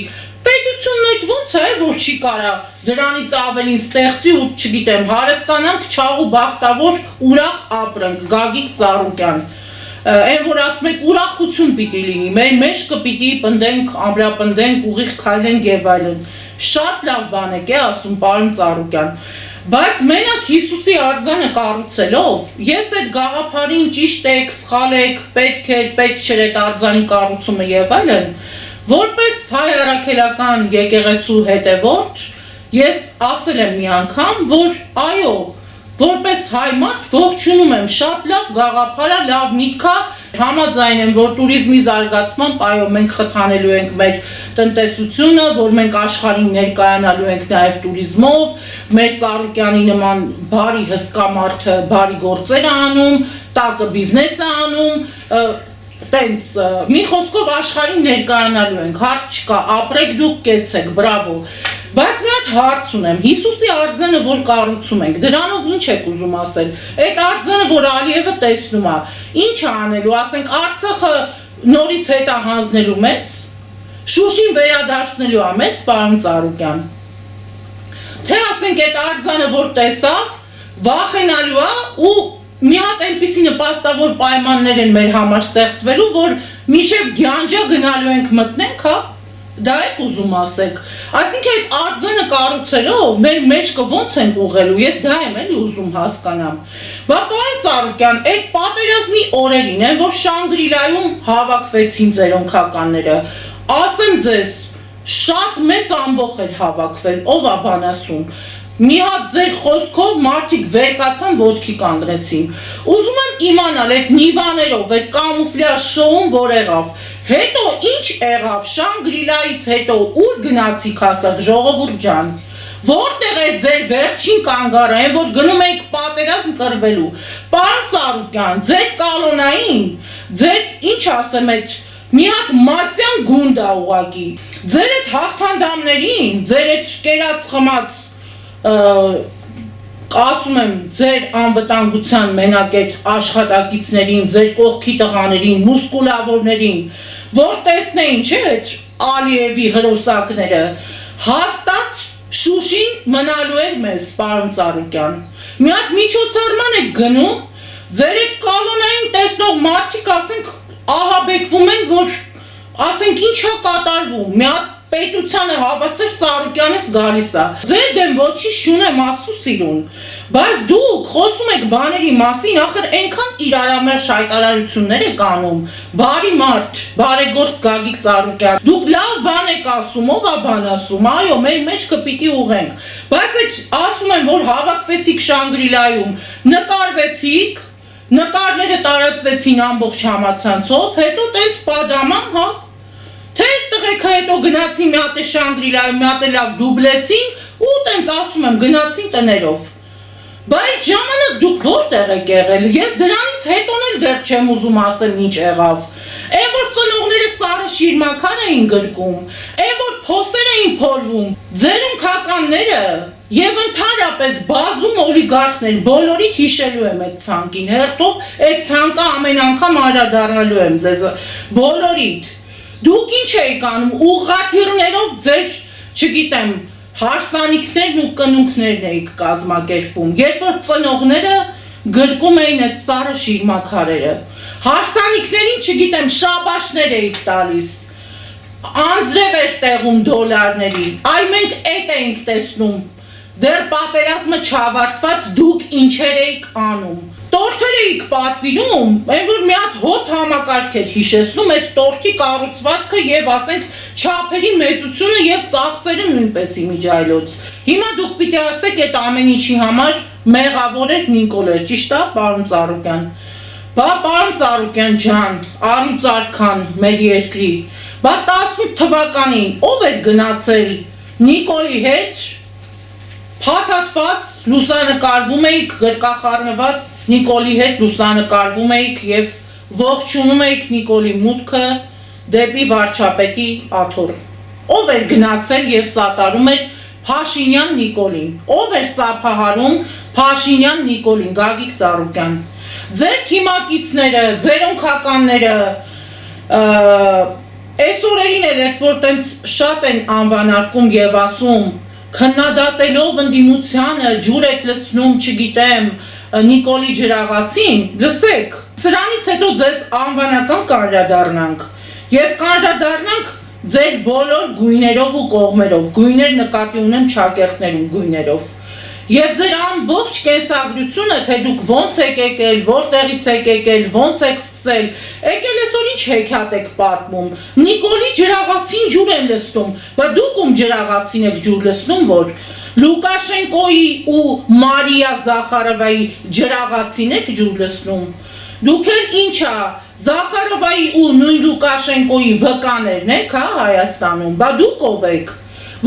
պետությունն այդ ոնց է, որ չի կարա դրանից ավելին ստեղծի ու չգիտեմ, հարստանանք, չաղ ու բախտավոր ուրախ ապրենք, Գագիկ Ծառուկյան, այն որ ասում եք ուրախություն պիտի լինի, մեր մեջքը պիտի պնդենք, ամրապնդենք, ուղիղ քայլենք եւ այլն, շատ լավ բան եք ասում, պարոն Ծառուկյան, բայց մենակ Հիսուսի արձանը կառուցելով, ես այդ գաղափարին ճիշտ եք, սխալ եք, պետք էր, պետք չէր այդ արձանի կառուցումը եւ այլն, որպես հայ առաքելական եկեղեցու հետևորդ, ես ասել եմ մի անգամ, որ այո, որպես հայ մարդ ողջունում եմ, շատ լավ գաղափար է, լավ միտք է, համաձայն եմ, որ տուրիզմի զարգացմամբ, այո, մենք խթանելու ենք մեր տնտեսությունը, որ մենք աշխարհին ներկայանալու ենք նաև տուրիզմով, մեր Ծառուկյանի նման բարի հսկա մարդը բարի գործեր է անում, տակը բիզնես է անում, տենց մի խոսքով աշխարհին ներկայանալու ենք, հարց չկա, ապրեք դուք կեցեք, բրավո։ Բայց մի հատ հարց ունեմ, Հիսուսի արձանը որ կառուցում ենք, դրանով ինչ եք ուզում ասել։ Այդ արձանը որ Ալիևը տեսնում է, ինչ է անելու, ասենք Արցախը նորից հետ է հանձնելու մեզ, Շուշին վերադարձնելու է մեզ, պարոն Ծառուկյան։ Թե ասենք այդ արձանը որ տեսավ, վախենալու է ու մի հատ այնպիսի նպաստավոր պայմաններ են մեր համար ստեղծվելու, որ մինչև գյանջա գնալու ենք մտնենք, հա, դա եք ուզում ասեք, այսինքն այդ արձանը կառուցելով մեր մեջքը ոնց ենք ուղղելու, ես դա եմ էլի ուզում հասկանամ, բա պարոն Ծառուկյան, այդ պատերազմի օրերին են, որ Շանգրիլայում հավաքվեցին ձեր օնքականները, ասեմ ձեզ, շատ մեծ ամբոխ էր հավաքվել, ով է բան ասում, մի հատ ձեր խոսքով մարդիկ վերկացան ոտքի կանգնեցին, ուզում եմ իմանալ այդ նիվաներով, այդ կամուֆլյաժ շոուն որ եղավ, հետո ինչ եղավ, Շանգրիլայից հետո ուր գնացիք ասեղ ժողովուրդ ջան, որտեղ է ձեր վերջին կանգառը, այն որ գնում եք պատերազմ կրվելու, պարոն Ծառուկյան, ձեր կալոնային, ձեր ինչ ասեմ այդ մի հատ մատյան գունդ է ուղղակի, ձեր այդ հաղթանդամներին, ձեր այդ կերած խմած ասում եմ ձեր անվտանգության մենակ այդ աշխատակիցներին, ձեր կողքի տղաներին, մուսկուլավորներին, որ տեսնեին չէ այդ Ալիևի հրոսակները, հաստատ Շուշին մնալու էր մեզ, պարոն Ծառուկյան, մի հատ միջոցառման եք գնում, ձեր այդ կալոնային տեսնող մարդիկ ասենք ահաբեկվում են, որ ասենք ինչա կատարվում, մի հատ պետությանը Հավասար Ծառուկյանից գալիս է, ձեր դեմ ոչինչ չունեմ ասու սիրուն, բայց դուք խոսում եք բաների մասին, ախր այնքան իրարամերժ հայտարարություններ եք անում, բարի մարդ, բարեգործ Գագիկ Ծառուկյան, դուք լավ բան եք ասում, ով է բան ասում, այո, մեր մեջքը պիտի ուղենք, բայց այդ ասում են, որ հավաքվեցիք Շանգրիլայում, նկարվեցիք, նկարները տարածվեցին ամբողջ համացանցով, հետո տենց պատաման, հա, թե տղեկը հետո գնացին մի հատ է Շանգրիլայում, մի հատ է լավ դուբլեցին ու տենց ասում եմ գնացին տներով, բայց ժամանակ դուք որտեղ եք եղել, ես դրանից հետոն էլ դեռ չեմ ուզում ասեմ ինչ եղավ, այն որ ծնողները սառը շիրմաքար էին գրկում, այն որ փոսեր էին փորվում, ձեր ընկականները և ընդհանրապես բազում օլիգարխներ, բոլորիդ հիշելու եմ այդ ցանկին, հերթով այդ ցանկը ամեն անգամ անդրադառնալու եմ ձեզ, բոլորիդ, դուք ինչ էիք անում, ուղղաթիռներով ձեր, չգիտեմ, հարսանիքներն ու կնունքներն էիք կազմակերպում, երբ որ ծնողները գրկում էին այդ սառը շիրմաքարերը, հարսանիքներին, չգիտեմ, շաբաշներ էիք տալիս, անձրև էր տեղում դոլարների, այ մենք էդ էինք տեսնում, դեռ պատերազմը չավարտված դուք ինչեր էիք անում, տորթեր էիք պատվիրում, այն որ մի հատ հոտ համակարգ էր հիշեցնում այդ տորթի կառուցվածքը և ասենք չափերի մեծությունը և ծախսերը նույնպես իմիջայլոց, հիմա դուք պիտի ասեք այդ ամեն ինչի համար մեղավոր էր Նիկոլը, ճիշտ է պարոն Ծառուկյան, բա պարոն Ծառուկյան ջան, առուց արքան մեր երկրի, բա 18 թվականին ով էր գնացել Նիկոլի հետ, փաթաթված լուսանկարվում էիք գրկախառնված Նիկոլի հետ լուսանկարվում էիք և ողջունում էիք Նիկոլի մուտքը դեպի վարչապետի աթոռ, ով էր գնացել և սատարում էր Փաշինյան Նիկոլին, ով էր ծափահարում Փաշինյան Նիկոլին, Գագիկ Ծառուկյան, ձեր թիմակիցները, ձեր ընկականները, այս օրերին էլ էդ որ տենց շատ են անվանարկում և ասում քննադատելով ընդդիմությանը ջուր եք լցնում, չգիտեմ, Նիկոլի ջրաղացին, լսեք, սրանից հետո ձեզ անվանական կանդրադառնանք և կանդրադառնանք ձեր բոլոր գույներով ու կողմերով, գույներ նկատի ունեմ ճակերտներում գույներով և ձեր ամբողջ կենսագրությունը, թե դուք ոնց եք եկել, որտեղից եք եկել, ոնց եք սկսել, եկել այսօր ինչ հեքիաթ եք պատմում, Նիկոլի ջրաղացին ջուր են լցնում, բա դուք ում ջրաղացին եք ջուր լցնում, որ Լուկաշենկոյի ու Մարիա Զախարովայի ջրաղացին եք ջուր լցնում, դուք էլ ինչա, Զախարովայի ու նույն Լուկաշենկոյի վկաներն եք, հա, Հայաստանում, բա դուք ով եք,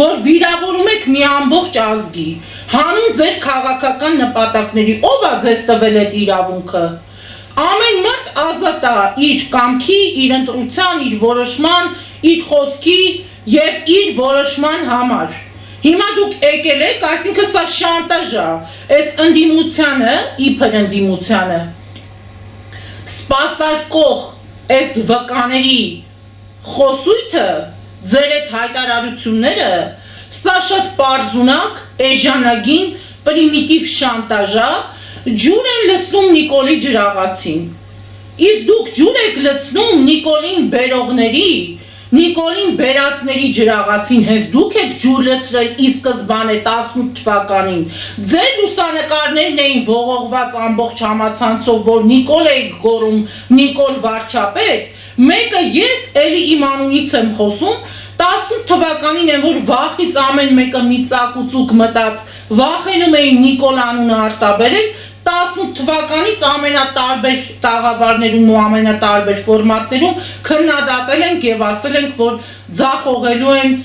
որ վիրավորում եք մի ամբողջ ազգի, հանուն ձեր քաղաքական նպատակների, ով է ձեզ տվել այդ իրավունքը, ամեն մարդ ազատ է իր կամքի, իր ընտրության, իր որոշման, իր խոսքի և իր որոշման համար, հիմա դուք եկել եք, այսինքն սա շանտաժ է, այս ընդդիմությանը, իբր ընդդիմությանը, սպասարկող այս վկաների խոսույթը, ձեր այդ հայտարարությունները, սա շատ պարզունակ, էժանագին, պրիմիտիվ շանտաժ է, ջուր են լցնում Նիկոլի ջրաղացին, իսկ դուք ջուր եք լցնում Նիկոլին բերողների, Նիկոլին բերածների ջրաղացին, հենց դուք եք ջուր լցրել ի սկզբանե 18 թվականին, ձեր լուսանկարներն էին ողողված ամբողջ համացանցով, որ Նիկոլ էիք գոռում, Նիկոլ վարչապետ, մեկը ես էլի իմ անունից եմ խոսում, 18 թվականին են, որ վախից ամեն մեկը մի ծակուծուկ մտած, վախենում էին Նիկոլ անունը արտաբերել, 18 թվականից ամենատարբեր տաղավարներում ու ամենատարբեր ֆորմատներում քննադատել ենք և ասել ենք, որ ձախողելու են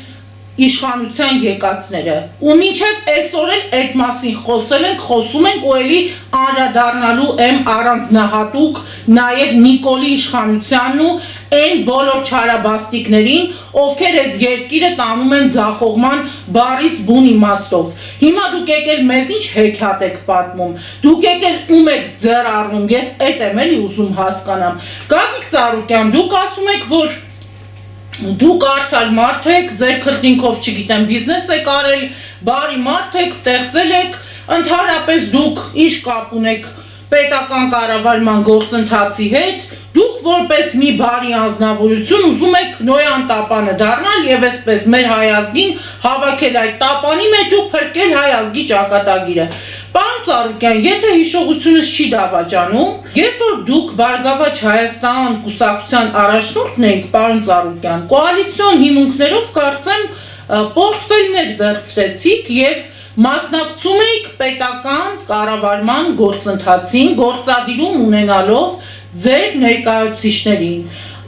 իշխանության եկածները ու մինչև այսօր էլ այդ մասին խոսել ենք, խոսում ենք ու էլի անդրադառնալու եմ առանձնահատուկ նաև Նիկոլի իշխանությանն ու այն բոլոր չարաբաստիկներին, ովքեր այս երկիրը տանում են ձախողման բառից բուն իմաստով։ Հիմա դուք եկել մեզ ինչ հեքիաթ եք պատմում, դուք եկել ում եք ձեռ առնում, ես էդ եմ էլի ուզում հասկանամ։ Գագիկ Ծառուկյան, դուք ասում եք, որ դուք արդար մարդ եք, ձեր քրտինքով, չգիտեմ, բիզնես եք արել, բարի մարդ եք, ստեղծել եք, Ընդհանրապես դուք ինչ կապ ունեք պետական կառավարման գործընթացի հետ, դուք որպես մի բարի անձնավորություն ուզում եք Նոյան տապանը դառնալ եւ այսպես մեր հայ ազգին հավաքել այդ տապանի մեջ ու փրկել հայ ազգի ճակատագիրը։ Պարոն Ծառուկյան, եթե հիշողությունս չի դավաճանում, երբ որ դուք Բարգավաճ Հայաստան կուսակցության առաջնորդն էիք, պարոն Ծառուկյան, կոալիցիոն հիմունքներով կարծեմ պորտֆելներ վերցրեցիք եւ մասնակցում էիք պետական կառավարման գործընթացին, գործադիրում ունենալով ձեր ներկայացուցիչներին,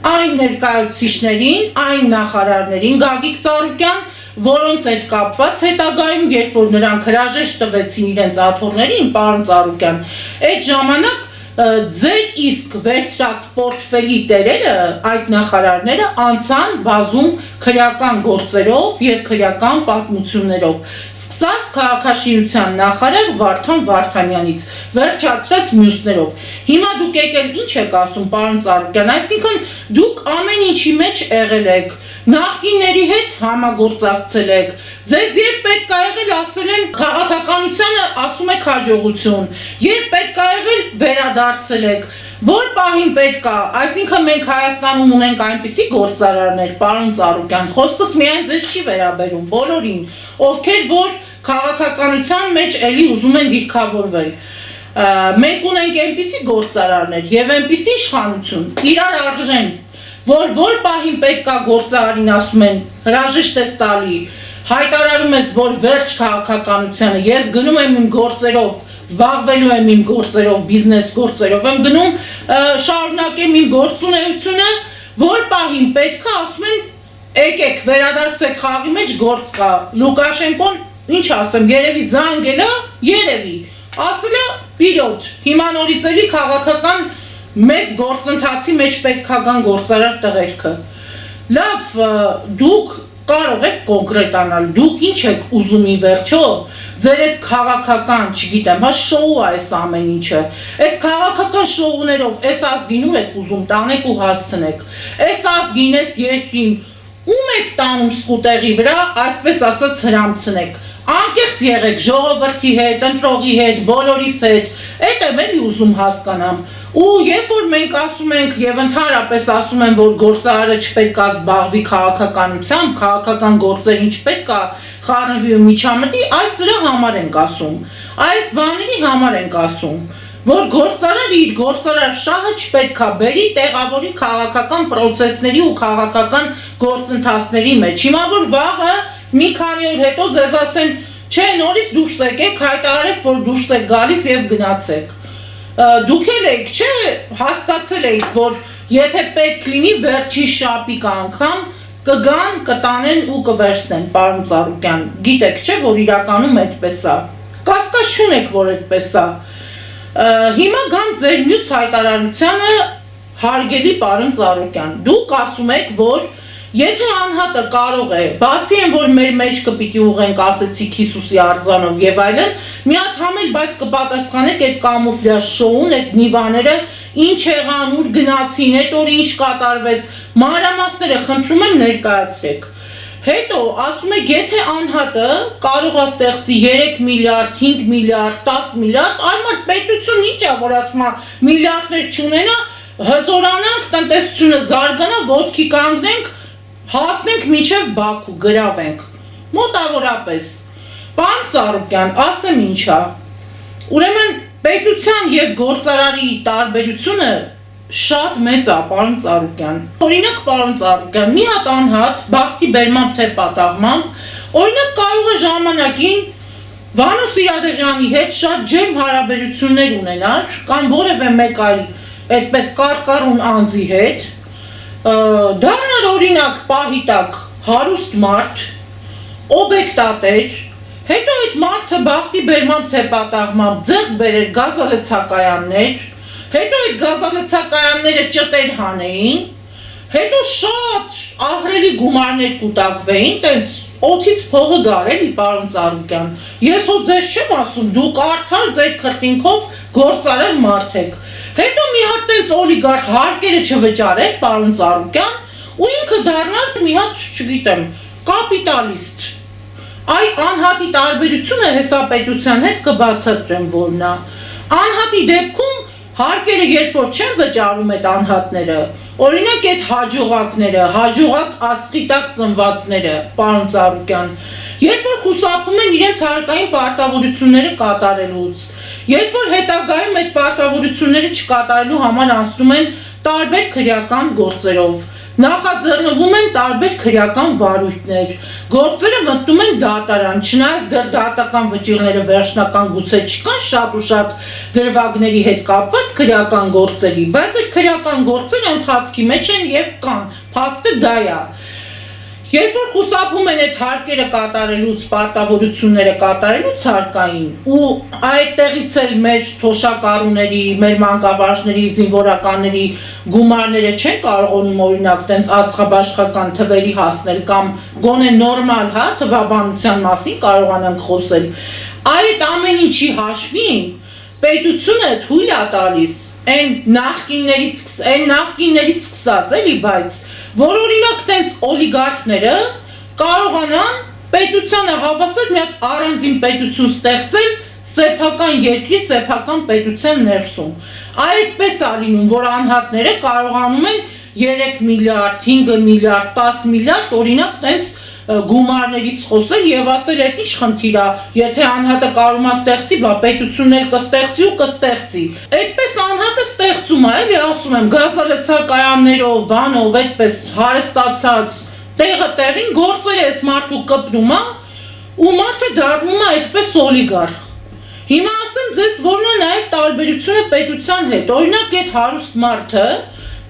այն ներկայացուցիչներին, այն նախարարներին, Գագիկ Ծառուկյան, որոնց հետ կապված հետագայում, երբ որ նրանք հրաժեշտ տվեցին իրենց աթոռներին, պարոն Ծառուկյան, այդ ժամանակ ձեր իսկ վերցրած պորտֆելի տերերը, այդ նախարարները անցան բազում քրեական գործերով եւ քրեական պատմություններով, սկսած քաղաքաշինության նախարար Վարդան Վարդանյանից, վերջացրած մյուսներով։ Հիմա դուք եկել ինչ եք ասում, պարոն Ծառուկյան, այսինքն դուք ամեն ինչի մեջ եղել եք, նախկինների հետ համագործակցել եք, ձեզ երբ պետք ա եղել ասել են քաղաքականությանը ասում եք հաջողություն, երբ պետք ա եղել վերադարձել եք, որ պահին պետք ա, այսինքն մենք Հայաստանում ունենք այնպիսի գործարարներ, պարոն Ծառուկյան, խոսքս միայն ձեզ չի վերաբերում, բոլորին, ովքեր որ քաղաքականության մեջ էլի ուզում են դիրքավորվել, մենք ունենք այնպիսի գործարարներ եւ այնպիսի իշխանություն, իրար արժեն, որ պահին պետք է գործարարին ասում են հրաժեշտ ես տալի, հայտարարում ես, որ վերջ քաղաքականությանը, ես գնում եմ իմ գործերով, զբաղվելու եմ իմ գործերով, բիզնես գործերով, եմ գնում շարունակեմ իմ գործունեությունը, որ պահին պետք է ասում են եկեք վերադարձեք խաղի մեջ գործ կա, Լուկաշենկոն ինչ ասեմ, երևի զանգել է, երևի, ասել է պիրոտ, հիմա նորից էլի քաղաքական մեծ գործընթացի մեջ պետք է գան գործարար տղերքը։ Լավ, դուք կարող եք կոնկրետանալ, դուք ինչ եք ուզում ի վերջո, ձեր այս քաղաքական, չգիտեմ, հա շոու է այս ամեն ինչը, այս քաղաքական շոուներով այս ազգին ու եք ուզում տանեք ու հասցնեք, այս ազգին, այս երկրին ում եք տանում սկուտերի վրա, այսպես ասած հրամցնեք, անկեղծ եղեք ժողովրդի հետ, ընտրողի հետ, բոլորիս հետ, այդ եմ էլի ուզում հասկանամ, ու երբ որ մենք ասում ենք եւ ընդհանրապես ասում են, որ գործարարը չպետք է զբաղվի քաղաքականությամբ, քաղաքական գործերին չպետք է խառնվի ու միջամտի, այս սրա համար ենք ասում, այս բաների համար ենք ասում, որ գործարարը իր գործարար շահը չպետք է բերի տեղավորի քաղաքական պրոցեսների ու քաղաքական գործընթացների մեջ, հիմա որ վաղը մի քանի օր հետո ձեզ ասեն, չէ, նորից դուրս եկեք, հայտարարեք, որ դուրս եք գալիս եւ գնացեք։ Դուք էլ եք, չէ, հասկացել եք, որ եթե պետք լինի վերջի շապիկ անգամ կգան, կտանեն ու կվերցնեն, պարոն Ծառուկյան, գիտեք, չէ, որ իրականում այդպես է, կասկած չունեք, որ այդպես է։ Հիմա գան ձեր մյուս հայտարարությանը, հարգելի պարոն Ծառուկյան, դուք ասում եք, որ եթե անհատը կարող է, բացի են, որ մեր մեջքը պիտի ուղենք, ասեցիք Հիսուսի արձանով եւ այլն, մի հատ համել, բայց կպատասխանեք այդ կամուֆլյաժ շոուն, այդ նիվաները, ինչ եղան, ուր գնացին, այդ օր ինչ կատարվեց, մանրամասները խնդրում եմ ներկայացրեք։ Հետո ասում եք, եթե անհատը կարող է ստեղծի 3 միլիարդ, 5 միլիարդ, 10 միլիարդ, այլ պետություն ինչ է, որ ասում է միլիարդներ չունենա, հզորանանք, տնտեսությունը զարգանա, ոտքի կանգնենք, հասնենք մինչև Բաքու, գրավենք, մոտավորապես, պարոն Ծառուկյան, ասեմ ինչա, ուրեմն պետության և գործարարի տարբերությունը շատ մեծ է, պարոն Ծառուկյան, օրինակ պարոն Ծառուկյան, մի հատ անհատ, բախտի բերմամբ թե պատահմամբ, օրինակ կարող է ժամանակին Վանո Սիրադեղյանի հետ շատ ջերմ հարաբերություններ ունենար, կամ որևէ մեկ այլ այդպես կարկառուն անձի հետ, դառնար օրինակ պահի տակ հարուստ մարդ, օբյեկտատեր, հետո այդ մարդը բախտի բերմամբ թե պատահմամբ ձեռք բերեր գազալցակայաններ, հետո այդ գազալցակայանները ճտեր հանեին, հետո շատ ահռելի գումարներ կուտակվեին, տենց օդից փողը գար էլի պարոն Ծառուկյան, ես հո ձեզ չեմ ասում, դուք արդար ձեր քրտինքով գործարար մարդ եք, հետո մի հատ տենց օլիգարխ հարկերը չվճարեր պարոն Ծառուկյան ու ինքը դառնար մի հատ, չգիտեմ, կապիտալիստ, Այ անհատի տարբերությունը հեսապետության հետ կբացատրեմ որն է։ Անհատի դեպքում հարկերը երբ որ չեն վճարում այդ անհատները, օրինակ այդ հաջողակները, հաջողակ աստղիտակ ծնվածները, պարոն Ծառուկյան, երբ որ խուսափում են իրենց հարկային պարտավորությունները կատարելուց, երբ որ հետագայում այդ պարտավորությունները չկատարելու համար անցնում են տարբեր քրեական գործերով, նախաձեռնվում են տարբեր քրեական վարույթներ, գործերը մտնում են դատարան, չնայած դեռ դատական վճիռները վերջնական գուցե չկան շատ ու շատ դրվագների հետ կապված քրեական գործերի, բայց այդ քրեական գործերը ընթացքի մեջ են եւ կան, փաստը դա է։ Երբ որ խուսափում են այդ հարկերը կատարելուց, պարտավորությունները կատարելուց հարկային, ու այդտեղից էլ մեր թոշակառուների, մեր մանկավարժների, զինվորականների գումարները չեն կարողանում օրինակ տենց աստղաբաշխական թվերի հասնել կամ գոնե նորմալ, հա, թվաբանության մասին կարողանանք խոսել, այդ ամեն ինչի հաշվին պետությունը թույլ է տալիս այն նախկիններից սկսած էլի, բայց որ օրինակ տենց օլիգարխները կարողանան պետությանը հավասար մի հատ առանձին պետություն ստեղծել սեփական երկրի, սեփական պետության ներսում։ Այդպես է լինում, որ անհատները կարողանում են 3 միլիարդ, 5 միլիարդ, 10 միլիարդ օրինակ տենց գումարներից խոսել եւ ասել այդ ինչ խնդիր է, եթե անհատը կարողա ստեղծի, բա պետությունն էլ կստեղծի ու կստեղծի։ Այդպես անհատը ստեղծում է, էլի ասում եմ, գազալցակայաններով, բանով, այդպես հարստացած տեղը տեղին գործեր էս մարդու կպնում է, ու մարդը դառնում է այդպես օլիգարխ։ Հիմա ասեմ ձեզ, որն է նաեւ տարբերությունը պետության հետ։ Օրինակ այդ հարուստ մարդը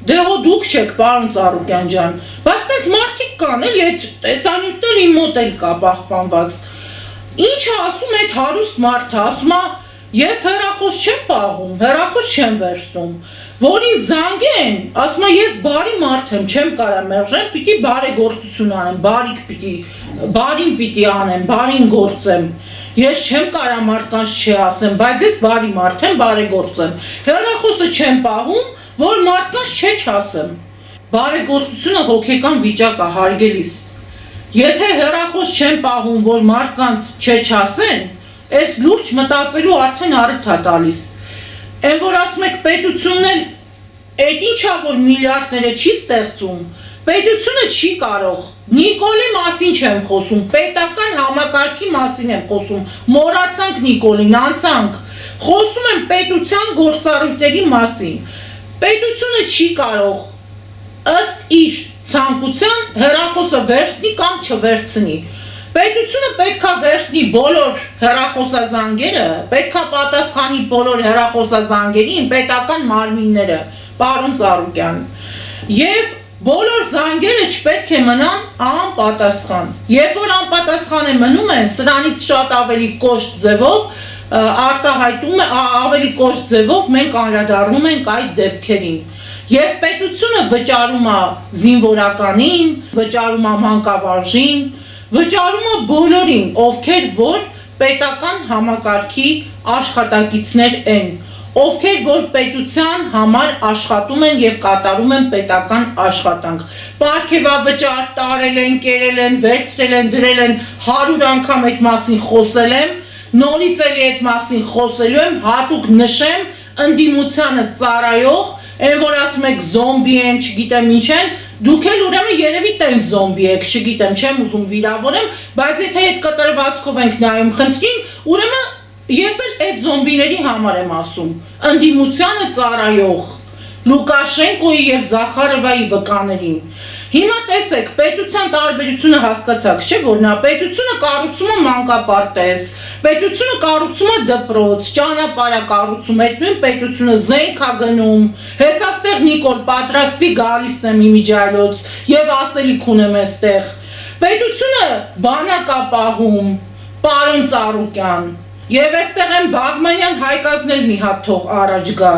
դե հո դուք չեք, պարոն Ծառուկյան ջան, բայց տենց մարդիկ կան, էլի այդ տեսանյութն էլ իմ մոտ էլ կա պահպանված։ Ինչ է ասում այդ հարուստ մարդը, ասում է, ես հեռախոս չեմ պահում, հեռախոս չեմ վերցնում, որին զանգեն, ասում է, ես բարի մարդ եմ, չեմ կարա մերժեմ, պիտի բարեգործություն անեմ, բարին պիտի անեմ, բարին գործեմ։ Ես չեմ կարա մարդկանց չի ասեմ, բայց ես բարի մարդ եմ, բարեգործեմ։ Հեռախոսը չեմ պահում, որ մարդկանց չէ չասեմ։ Բարեգործությունը հոգեկան վիճակ է, հարգելիս։ Եթե հեռախոս չեմ պահում, որ մարդկանց չէ չասեն, այս լուրջ մտածելու արդեն առիթ է տալիս։ Այն որ ասում եք պետությունն էլ այդ ինչա որ միլիարդները չի ստեղծում, պետությունը չի կարող։ Նիկոլի մասին չեմ խոսում, պետական համակարգի մասին եմ խոսում։ Մոռացանք Նիկոլին, անցանք։ Խոսում եմ պետության գործառույթների մասին։ Պետությունը չի կարող ըստ իր ցանկության հեռախոսը վերցնի կամ չվերցնի։ Պետությունը պետքա վերցնի բոլոր հեռախոսազանգերը, պետքա պատասխանի բոլոր հեռախոսազանգերին պետական մարմինները, պարոն Ծառուկյան։ Եվ բոլոր զանգերը չպետք է մնան անպատասխան։ Երբ որ անպատասխան մնում են, սրանից շատ ավելի կոշտ ձևով արտահայտում է, ավելի կոշտ ձևով մենք անդրադառնում ենք այդ դեպքերին։ Եվ պետությունը վճարում է զինվորականին, վճարում է մանկավարժին, վճարում է բոլորին, ովքեր որ պետական համակարգի աշխատակիցներ են, ովքեր որ պետության համար աշխատում են եւ կատարում են պետական աշխատանք։ Պարգևավճար տարել են, կերել են, վերցրել են, դրել են, 100 անգամ այդ մասին խոսել եմ, նորից էլի այդ մասին խոսելու եմ, հատուկ նշեմ, ընդդիմությանը ծառայող, այն որ ասում եք զոմբի են, չգիտեմ ինչ են, դուք էլ ուրեմն երևի տեն զոմբի եք, չգիտեմ, չեմ ուզում վիրավորեմ, բայց եթե այդ կտրվածքով ենք նայում խնդրին, ուրեմն ես էլ այդ զոմբիների համար եմ ասում, ընդդիմությանը ծառայող, Լուկաշենկոյի եւ Զախարովայի վկաներին։ Հիմա տեսեք, պետության տարբերությունը հասկացաք, չէ՞ որ նա պետությունը կառուցում է մանկապարտեզ, պետությունը կառուցում է դպրոց, ճանապարհ է կառուցում, այդ նույն պետությունը զենք է գնում, հեսա ստեղ Նիկոլ պատրաստվի գալիս եմ իմիջիայլոց եւ ասելիք ունեմ այստեղ։ Պետությունը բանակ է պահում, պարոն Ծառուկյան, եւ այստեղ են Բաղմանյան Հայկազնել մի հատ թող առաջ գա։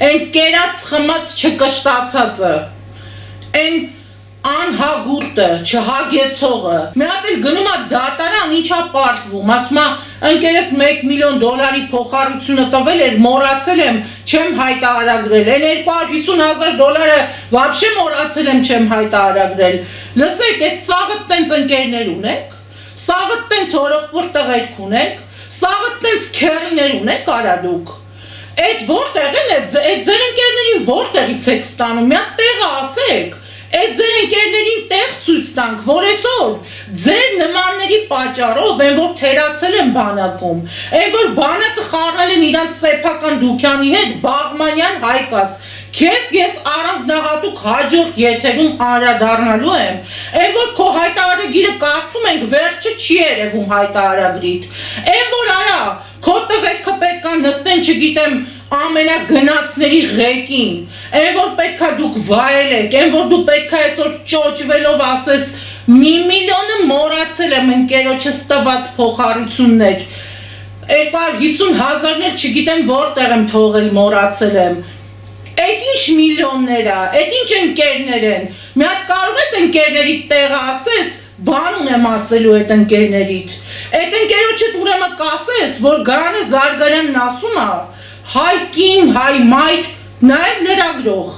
Այն կերած խմած չկշտացածը, այն անհագուրտը, չհագեցողը, մի հատ էլ գնում է դատարան, ինչա պարզվում, ասում է ընկերս $1 միլիոն փոխառությունը տվել էր, մոռացել եմ, չեմ հայտարարագրել, այն $250,000 վաբշե մոռացել եմ, չեմ հայտարարագրել։ Լսեք, այդ սաղը տենց ընկերներ ունեք, Սաղը տենց օրողպոր տղերք ունեք, սաղը տենց քերիներ ունեք արա դուք։ Այդ որտեղ են, այդ ձեր ընկերներին որտեղից եք ստանում, մի հատ տեղը ասեք, այդ ձեր ընկերներին տեղ ցույց տանք, որ այսօր ձեր նմանների պատճառով են որ թերացել են բանակում, են որ բանակը խառնել են իրանց սեփական դուքյանի հետ, Բաղմանյան Հայկաս, քեզ ես առանձնահատուկ հաջորդ եթերում անդրադառնալու եմ, են որ քո հայտարարագիրը կարդում ենք, վերջը չի երևում հայտարարագրիդ, են որ արա քո տղերքը պետք է նստեն, չգիտեմ, ամենագնացների ղեկին, են որ պետք է դուք վայելեք, են որ դու պետք է այսօր ճոճվելով ասես մի միլիոնը մոռացել եմ ընկերոջս տված փոխառություններ, 250,000-ներ չգիտեմ որտեղ եմ թողել մոռացել եմ, այդ ինչ միլիոններ ա, այդ ինչ ընկերներ են, մի հատ կարող եք ընկերների տեղը ասես, բան ունեմ ասելու այդ ընկերներիդ, այդ ընկերոջդ ուրեմն կասես, որ Գարանե Զարգարյանն ասում ա, հայ կին, հայ մայր, նաև լրագրող,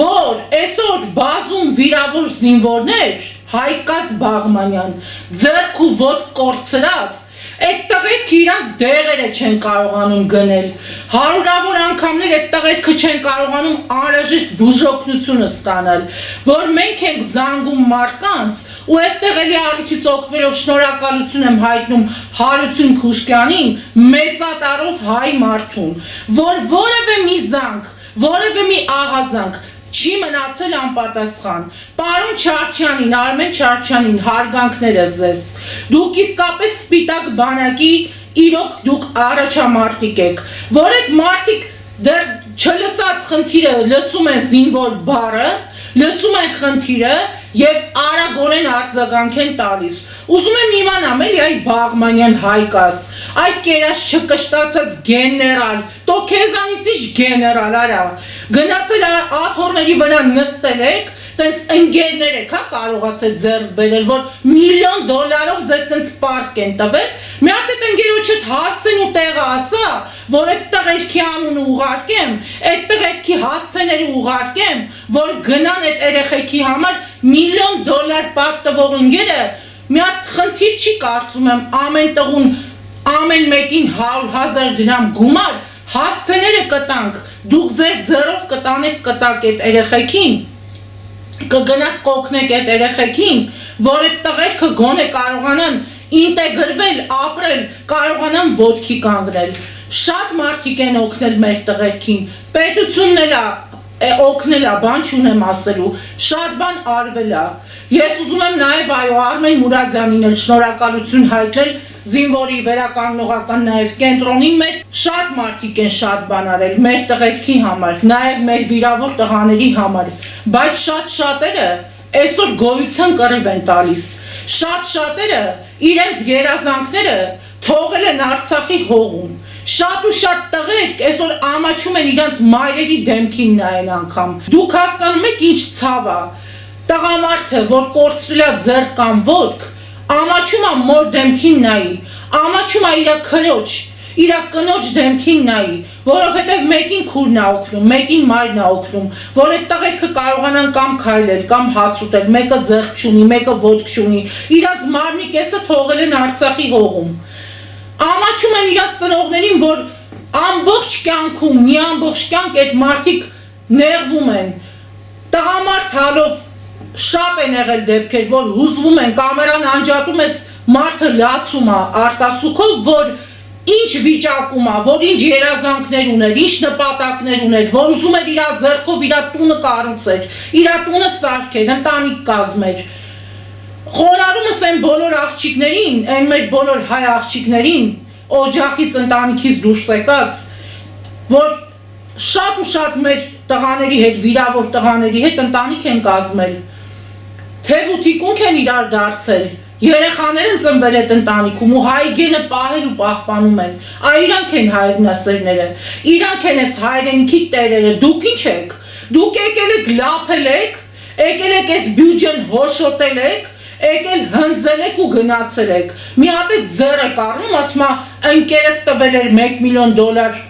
որ այսօր բազում վիրավոր զինվորներ, Հայկաս Բաղմանյան, ձեռք ու ոտք կորցրած, այդ տղերքը իրանց դեղերը չեն կարողանում գնել, հարյուրավոր անգամներ այդ տղերքը չեն կարողանում անհրաժեշտ բուժօգնությունը ստանալ, որ մենք ենք զանգում մարդկանց ու այստեղ էլի առիթից օգտվելով շնորհակալություն եմ հայտնում Հարություն Քուշկյանին, մեծատարով հայ մարդուն, որ որևէ մի զանգ, որևէ մի ահազանգ չի մնացել անպատասխան, պարոն Չարչյանին, Արմեն Չարչյանին, հարգանքներս ձեզ, դուք իսկապես սպիտակ բանակի իրոք դուք առաջամարտիկ եք, որ այդ մարդիկ դեռ չլսած խնդիրը լսում են զինվոր բառը, լսում են խնդիրը և արագորեն արձագանք են տալիս, ուզում եմ իմանամ էլի այ Բաղմանյան Հայկաս, այ կերած չկշտացած գեներալ, տո քեզանից ինչ գեներալ արա, գնացել աթոռների վրա նստել եք, տենց ընկերներ եք կարողացել ձեռք բերել, որ $1,000,000-ով ձեզ տենց պարկ են տվել, մի հատ այդ ընկերոջդ հասցեն ու տեղը ասա, որ այդ տղերքի անունը ուղարկեմ, այդ տղերքի հասցեները ուղարկեմ, որ գնան այդ երեխեքի համար $1,000,000 պարկ տվող ընկերը, մի հատ խնդիր չի կարծում եմ, ամեն տղուն, ամեն մեկին 100,000 դրամ գումար, հասցեները կտանք, դուք ձեր ձեռով կտանեք կտակ այդ երեխեքին, կգնաք կօգնեք այդ երեխեքին, որ այդ տղերքը գոնե կարողանան ինտեգրվել, ապրել, կարողանան ոտքի կանգնել, շատ մարդիկ են օգնել մեր տղերքին, պետությունն էլ օգնել է, բան չունեմ ասելու, շատ բան արվել է, ես ուզում եմ նաև այո Արմեն Մուրադյանին էլ շնորհակալություն հայտնել, զինվորի վերականգնողական նաև կենտրոնին մեր շատ մարդիկ են շատ բան արել մեր տղերքի համար, նաև մեր վիրավոր տղաների համար, բայց շատ-շատերը այսօր գոյության կռիվ են տալիս, շատ-շատերը իրենց երազանքները թողել են Արցախի հողում, շատ ու շատ տղերք այսօր ամաչում են իրենց մայրերի դեմքին նայեն անգամ, դուք հասկանում եք ինչ ցավ է, տղամարդը, որ կորցրել է ձեռք կամ ոտք, ամաչում է մոր դեմքին նայի, ամաչում է իրա քրոջ, իրա կնոջ դեմքին նայի, որովհետև մեկին քուրն է օգնում, մեկին մայրն է օգնում, որ այդ տղերքը կարողանան կամ քայլել, կամ հաց ուտել, մեկը ձեռք չունի, մեկը ոտք չունի, իրանց մարմնի կեսը թողել են Արցախի հողում, ամաչում են իրանց ծնողներին, որ ամբողջ կյանքում, մի ամբողջ կյանք այդ մարդիկ նեղվում են, տղամարդ հալով շատ են եղել դեպքեր, որ հուզվում են, կամերան անջատում ես մարդը լացում է արտասուքով, որ ինչ վիճակում է, որ ինչ երազանքներ ուներ, ինչ նպատակներ ուներ, որ ուզում էր իրա ձեռքով իրա տունը կառուցեր, իրա տունը սարքեր, ընտանիք կազմեր, խոնարհումս են բոլոր աղջիկներին, այն մեր բոլոր հայ աղջիկներին, օջախից ընտանիքից դուրս եկած, որ շատ ու շատ մեր տղաների հետ, վիրավոր տղաների հետ ընտանիք են կազմել, թև ու թիկունք են իրար դարձել, երեխաներ են ծնվել այդ ընտանիքում ու հայգենը պահել ու պահպանում են, իրանք են հայրենասերները, իրանք են այս հայրենիքի տերերը, դուք ինչ եք, դուք եկել եք լափել եք, եկել եք այս բյուջեն հոշոտել եք, եկել հնձել եք ու գնացել եք, մի հատ է ձեռ եք առնում, ասում է ընկերս տվել էր $1,000,000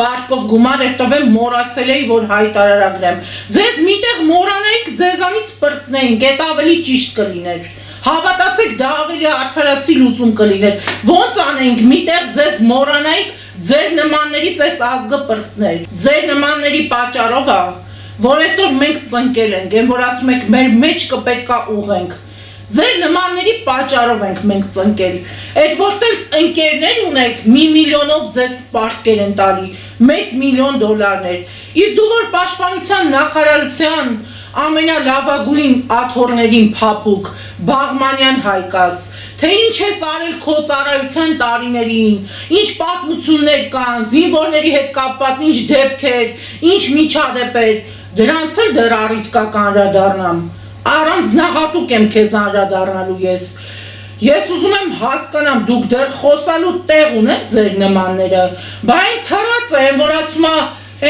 պարտքով գումար էր տվել, մոռացել էի, որ հայտարարագրեմ, ձեզ միտեղ մորանեիք, ձեզանից պրծնեինք, էդ ավելի ճիշտ կլիներ, Հավատացեք, դա ավելի արդարացի լուծում կլիներ։ Ոնց անենք, միտեղ ձեզ մոռանայիք ձեր նմաններից այս ազգը պրծներ։ Ձեր նմանների պատճառով է, որ այսօր մենք ծնկել ենք, այն որ ասում եք մեր մեջքը պետքա ուղենք։ Ձեր նմանների պատճառով ենք մենք ծնկել։ Այդ որտեղ ընկերներ ունեք, 1 միլիոնով ձեզ պարտքեր են տալի, $1 միլիոն։ Իսկ դու որ պաշտպանության նախարարության ամենալավագույն աթոռներին փափուկ Բաղմանյան Հայկաս, թե ինչ ես արել քո ծառայության տարիներին, ինչ պատմություններ կան, զինվորների հետ կապված ինչ դեպքեր, ինչ միջադեպեր, դրանց էլ դեռ առիթ կա անդրադառնամ։ Առանձնահատուկ եմ քեզ անդրադառնալու ես։ Ես ուզում եմ հասկանամ, դուք դեռ խոսալու տեղ ունեք ձեր նմանները, բա այն թարած է, որ ասում է,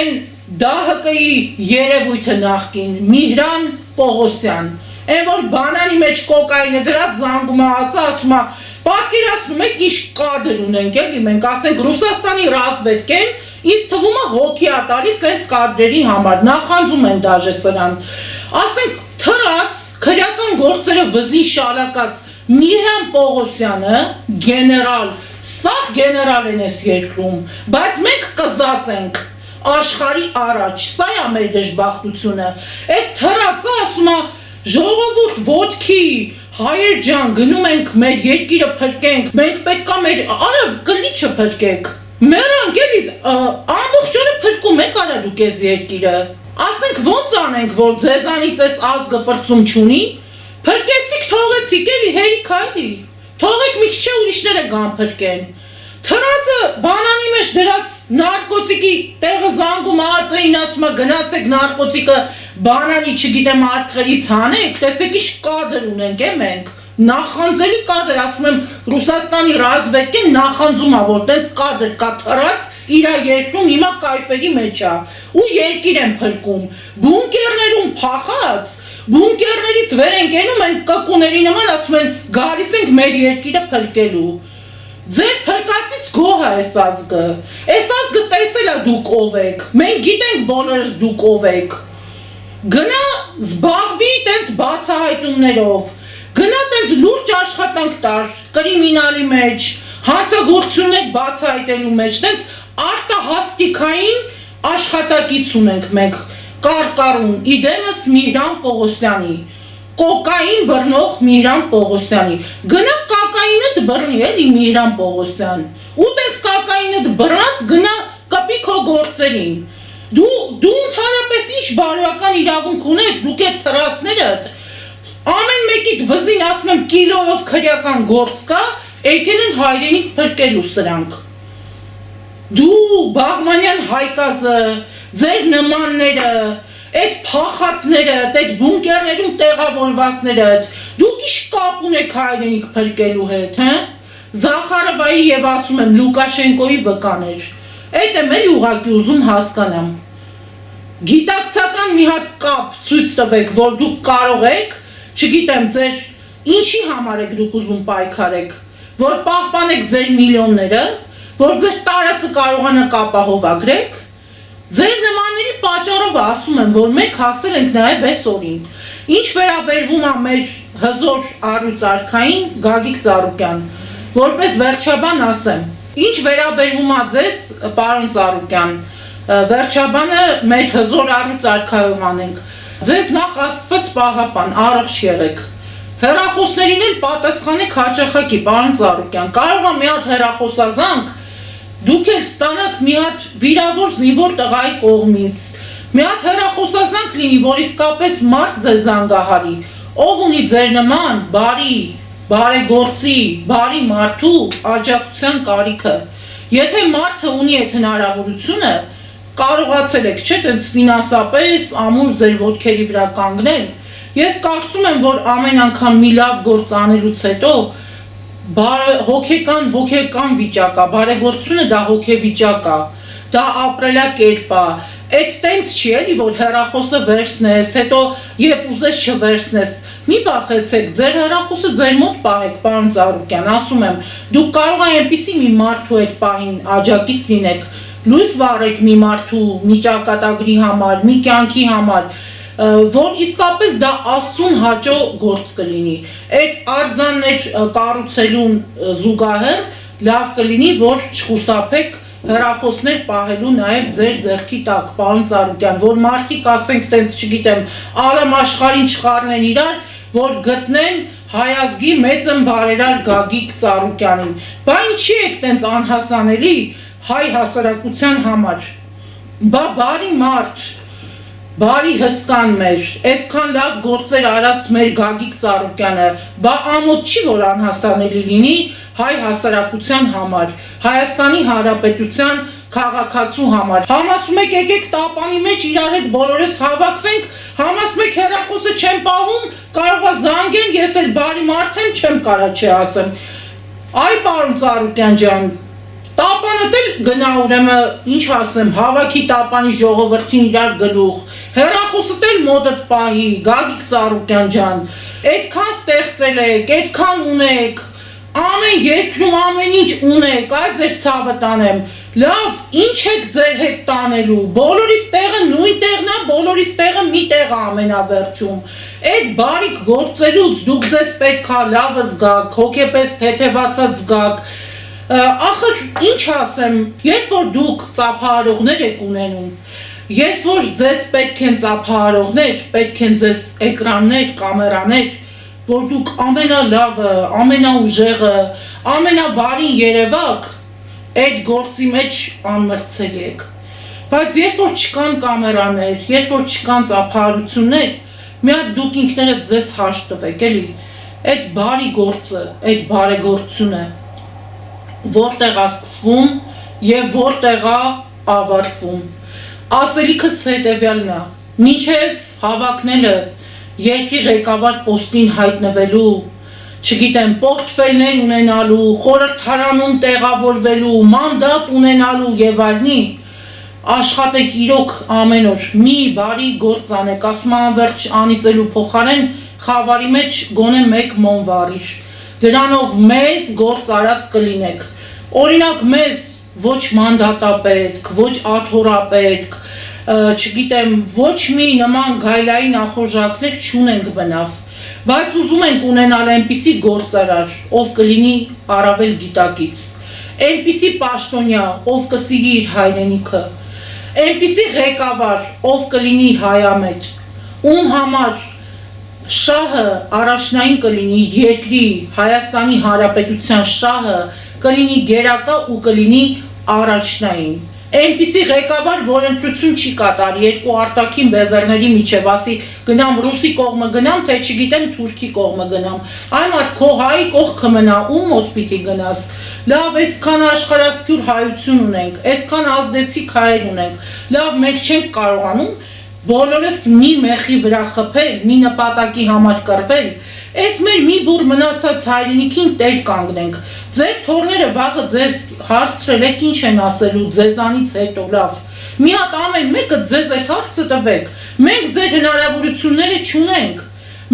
այն ԴՀԿ-ի երևույթը նախկին, Միհրան Պողոսյան, այն որ բանանի մեջ կոկայինը դրած զանգում է, ասում է, պատկերացնում եք ինչ կադր ունենք, էլի մենք ասենք Ռուսաստանի ռազմետքեն, ինձ թվում է հոգի ա տալիս սենց կադրերի համար, նախանձում են դաժե սրան, ասենք թրած, քրեական գործերը վզին շալակած Միհրան Պողոսյանը, գեներալ, սաղ գեներալ են ես երկրում, բայց մենք կզած ենք աշխարհի առաջ, սա է մեր դժբախտությունը, այս թրածը ասում է, ժողովուրդ ոտքի, հայեր ջան, գնում ենք մեր երկիրը փրկենք, մենք պետքա մեր, արա կլիչը փրկեք, մեռանք էլի, ամբողջ օրը փրկում եք արա դուք ես երկիրը, ասենք ոնց անենք, որ ձեզանից այս ազգը պրծում չունի, փրկեցիք, թողեցիք էլի, հերիք այլի, թողեք մի քիչ ուրիշները գան փրկեն, թրածը բանանի մեջ դրած նարկոտիկի տեղը զանգում ածեին ասում է գնացեք նարկոտիկը բանանի չգիտեմ արկղերից հանեք, տեսեք ինչ կադր ունենք է մենք, նախանձելի կադր, ասում եմ Ռուսաստանի ռազմետքեն նախանձում է, որ տենց կադր կա թրած իրա երկրում հիմա կայֆերի մեջ է, ու երկիր են փրկում, բունկերներում փախած, բունկերներից վեր ենք ենում են կկուների նման ասում են գալիս ենք մեր երկիրը փրկելու, ձեր փրկածից գոհ է այս ազգը տեսել է դուք ով եք, մենք գիտենք բոլորս դուք ով եք, գնա զբաղվի տենց բացահայտումներով, գնա տենց լուրջ աշխատանք տար, կրիմինալի մեջ, հանցագործություններ բացահայտելու մեջ, տենց արտահասկիկային աշխատակից ունենք մենք կարկարուն, իդեմս Միհրան Պողոսյանի, կոկային բռնող Միհրան Պողոսյանի, գնա կակայինդ բռնի էլի Միհրան Պողոսյան, ու տենց կակայինդ բռնած գնա կպի քո գործերին, դու ընդհանրապես ինչ բարոյական իրավունք ունեք, դուք այդ թրասներդ, ամեն մեկիդ վզին ասում եմ կիլոյով քրեական գործ կա, եկել են հայրենիք փրկելու սրանք, դու Բաղմանյան Հայկազը, ձեր նմանները, այդ փախածները, այդ բունկերներում տեղավորվածները, դուք ինչ կապ ունեք հայրենիք փրկելու հետ, Զախարովայի եւ ասում եմ Լուկաշենկոյի վկաներ, այդ եմ էլ ուղղակի ուզում հասկանամ, գիտակցական մի հատ կապ ցույց տվեք, որ դուք կարող եք, չգիտեմ ձեր ինչի համար եք դուք ուզում պայքարեք, որ պահպանեք ձեր միլիոնները, որ ձեր տարածը կարողանաք ապահովագրեք, ձեր նմանների պատճառով ասում եմ, որ մենք հասել ենք նաև այս օրին, ինչ վերաբերվում է մեր հզոր առյուծ արքային Գագիկ Ծառուկյան, որպես վերջաբան ասեմ, ինչ վերաբերվում է ձեզ, պարոն Ծառուկյան, վերջաբանը մեր հզոր առյուծ արքայով անենք, ձեզ նախ Աստված պահապան, առողջ եղեք, հեռախոսներին էլ պատասխանեք հաճախակի, պարոն Ծառուկյան, կարող է մի հատ հեռախոսազանգ դուք էլ ստանաք մի հատ վիրավոր զինվոր տղայի կողմից, մի հատ հեռախոսազանգ լինի, որ իսկապես մարդ ձեզ զանգահարի, ով ունի ձեր նման բարի, բարեգործի, բարի մարդու աջակցության կարիքը, եթե մարդը ունի այդ հնարավորությունը, կարողացել եք, չէ, տենց ֆինանսապես ամուր ձեր ոտքերի վրա կանգնել, ես կարծում եմ, որ ամեն անգամ մի լավ գործ անելուց հետո հոգեկան վիճակ է, բարեգործությունը դա հոգեվիճակ է, դա ապրելակերպ է, այդ տենց չի էլի, որ հեռախոսը վերցնես, հետո երբ ուզես չվերցնես, մի վախեցեք, ձեր հեռախոսը ձեր մոտ պահեք, պարոն Ծառուկյան, ասում եմ, դուք կարող է այնպիսի մի մարդու այդ պահին աջակից լինեք, լույս վառեք մի մարդու, մի ճակատագրի համար, մի կյանքի համար, որ իսկապես դա Աստծուն հաճո գործ կլինի։ Այդ արձաններ կառուցելուն զուգահեռ լավ կլինի, որ չխուսափեք հեռախոսներ պահելու նաև ձեր ձեռքի տակ, պարոն Ծառուկյան, որ մարդիկ ասենք տենց, չգիտեմ, ալամ աշխարհին չխառնեն իրար, որ գտնեն հայազգի մեծն բարերար Գագիկ Ծառուկյանին։ Բա ինչի եք տենց անհասանելի հայ հասարակության համար։ Բա բարի մարդ, բարի հսկան մեր, այսքան լավ գործեր արած մեր Գագիկ Ծառուկյանը, բա ամոթ չի, որ անհասանելի լինի հայ հասարակության համար, Հայաստանի Հանրապետության քաղաքացու համար։ Համասում եք եկեք տապանի մեջ իրար հետ բոլորս հավաքվենք, համասում եք հեռախոսը չեմ պահում, կարող է զանգեն, ես էլ բարի մարդ եմ, չեմ կարա չի ասեմ։ Այ պարոն Ծառուկյան ջան, տապանը դել գնա ուրեմն ինչ ասեմ, հավաքի տապանի ժողովրդին իրար գլուխ, հեռախոսը դել մոտդ պահի, Գագիկ Ծառուկյան ջան, այդքան ստեղծել եք, այդքան ունեք, ամեն երկրում ամեն ինչ ունեք, այ ձեր ցավը տանեմ, լավ, ինչ եք ձեր հետ տանելու, բոլորիս տեղը նույն տեղն է, բոլորիս տեղը մի տեղ է ամենավերջում, այդ բարիք գործելուց դուք ձեզ պետք է լավը զգաք, հոգեպես թեթևացած զգաք, ախր ինչ ասեմ, երբ որ դուք ծափահարողներ եք ունենում, երբ որ ձեզ պետք են ծափահարողներ, պետք են ձեզ էկրաններ, կամերաներ, որ դուք ամենալավը, ամենաուժեղը, ամենաբարին երևաք, այդ գործի մեջ անմրցելի եք։ Բայց երբ որ չկան կամերաներ, երբ որ չկան ծափահարություններ, մի հատ դուք ինքներդ ձեզ հարց տվեք, էլի, այդ բարի գործը, այդ բարեգործությունը որտեղ է սկսվում եւ որտեղ է ավարտվում։ Ասելիքս հետեւյալն է. մինչեւ հավաքնելը երկրի ղեկավար պոստին հայտնվելու, չգիտեմ, պորտֆելներ ունենալու, խորհրդարանում տեղավորվելու, մանդատ ունենալու եւ այլնի, աշխատեք իրոք ամեն օր, մի բարի գործ անեք, ասում անverջ անիծելու փոխարեն խավարի մեջ գոնե մեկ մոմ վառիր, դրանով մեծ գործ արած կլինեք, օրինակ մեզ ոչ մանդատա պետք, ոչ աթորա պետք, չգիտեմ, ոչ մի նման գայլային ախորժակներ չունենք բնավ, բայց ուզում ենք ունենալ այնպիսի գործարար, ով կլինի առավել գիտակից, այնպիսի պաշտոնյա, ով կսիրի իր հայրենիքը, այնպիսի ղեկավար, ով կլինի հայամետ, ում համար շահը առաջնային կլինի երկրի, Հայաստանի Հանրապետության շահը կլինի գերակա ու կլինի առաջնային։ Այնպիսի ղեկավար, որ ընտրություն չի կատարի երկու արտաքին բևեռների միջև, ասի գնամ ռուսի կողմը գնամ, թե չգիտեմ թուրքի կողմը գնամ, այ մարդ քո հայի կողքը մնա, ում մոտ պիտի գնաս, լավ, այսքան աշխարհասփյուր հայություն ունենք, այսքան ազդեցիկ հայեր ունենք, լավ, մենք չենք կարողանում բոլորս մի մեխի վրա խփել, մի նպատակի համար կռվել, այս մեր մի բուր մնացած հայրենիքին տեր կանգնենք, ձեր թորները վաղը ձեզ հարցրել եք ինչ են ասելու ձեզանից հետո լավ, մի հատ ամեն մեկը ձեզ այդ հարցը տվեք, մենք ձեր հնարավորությունները չունենք,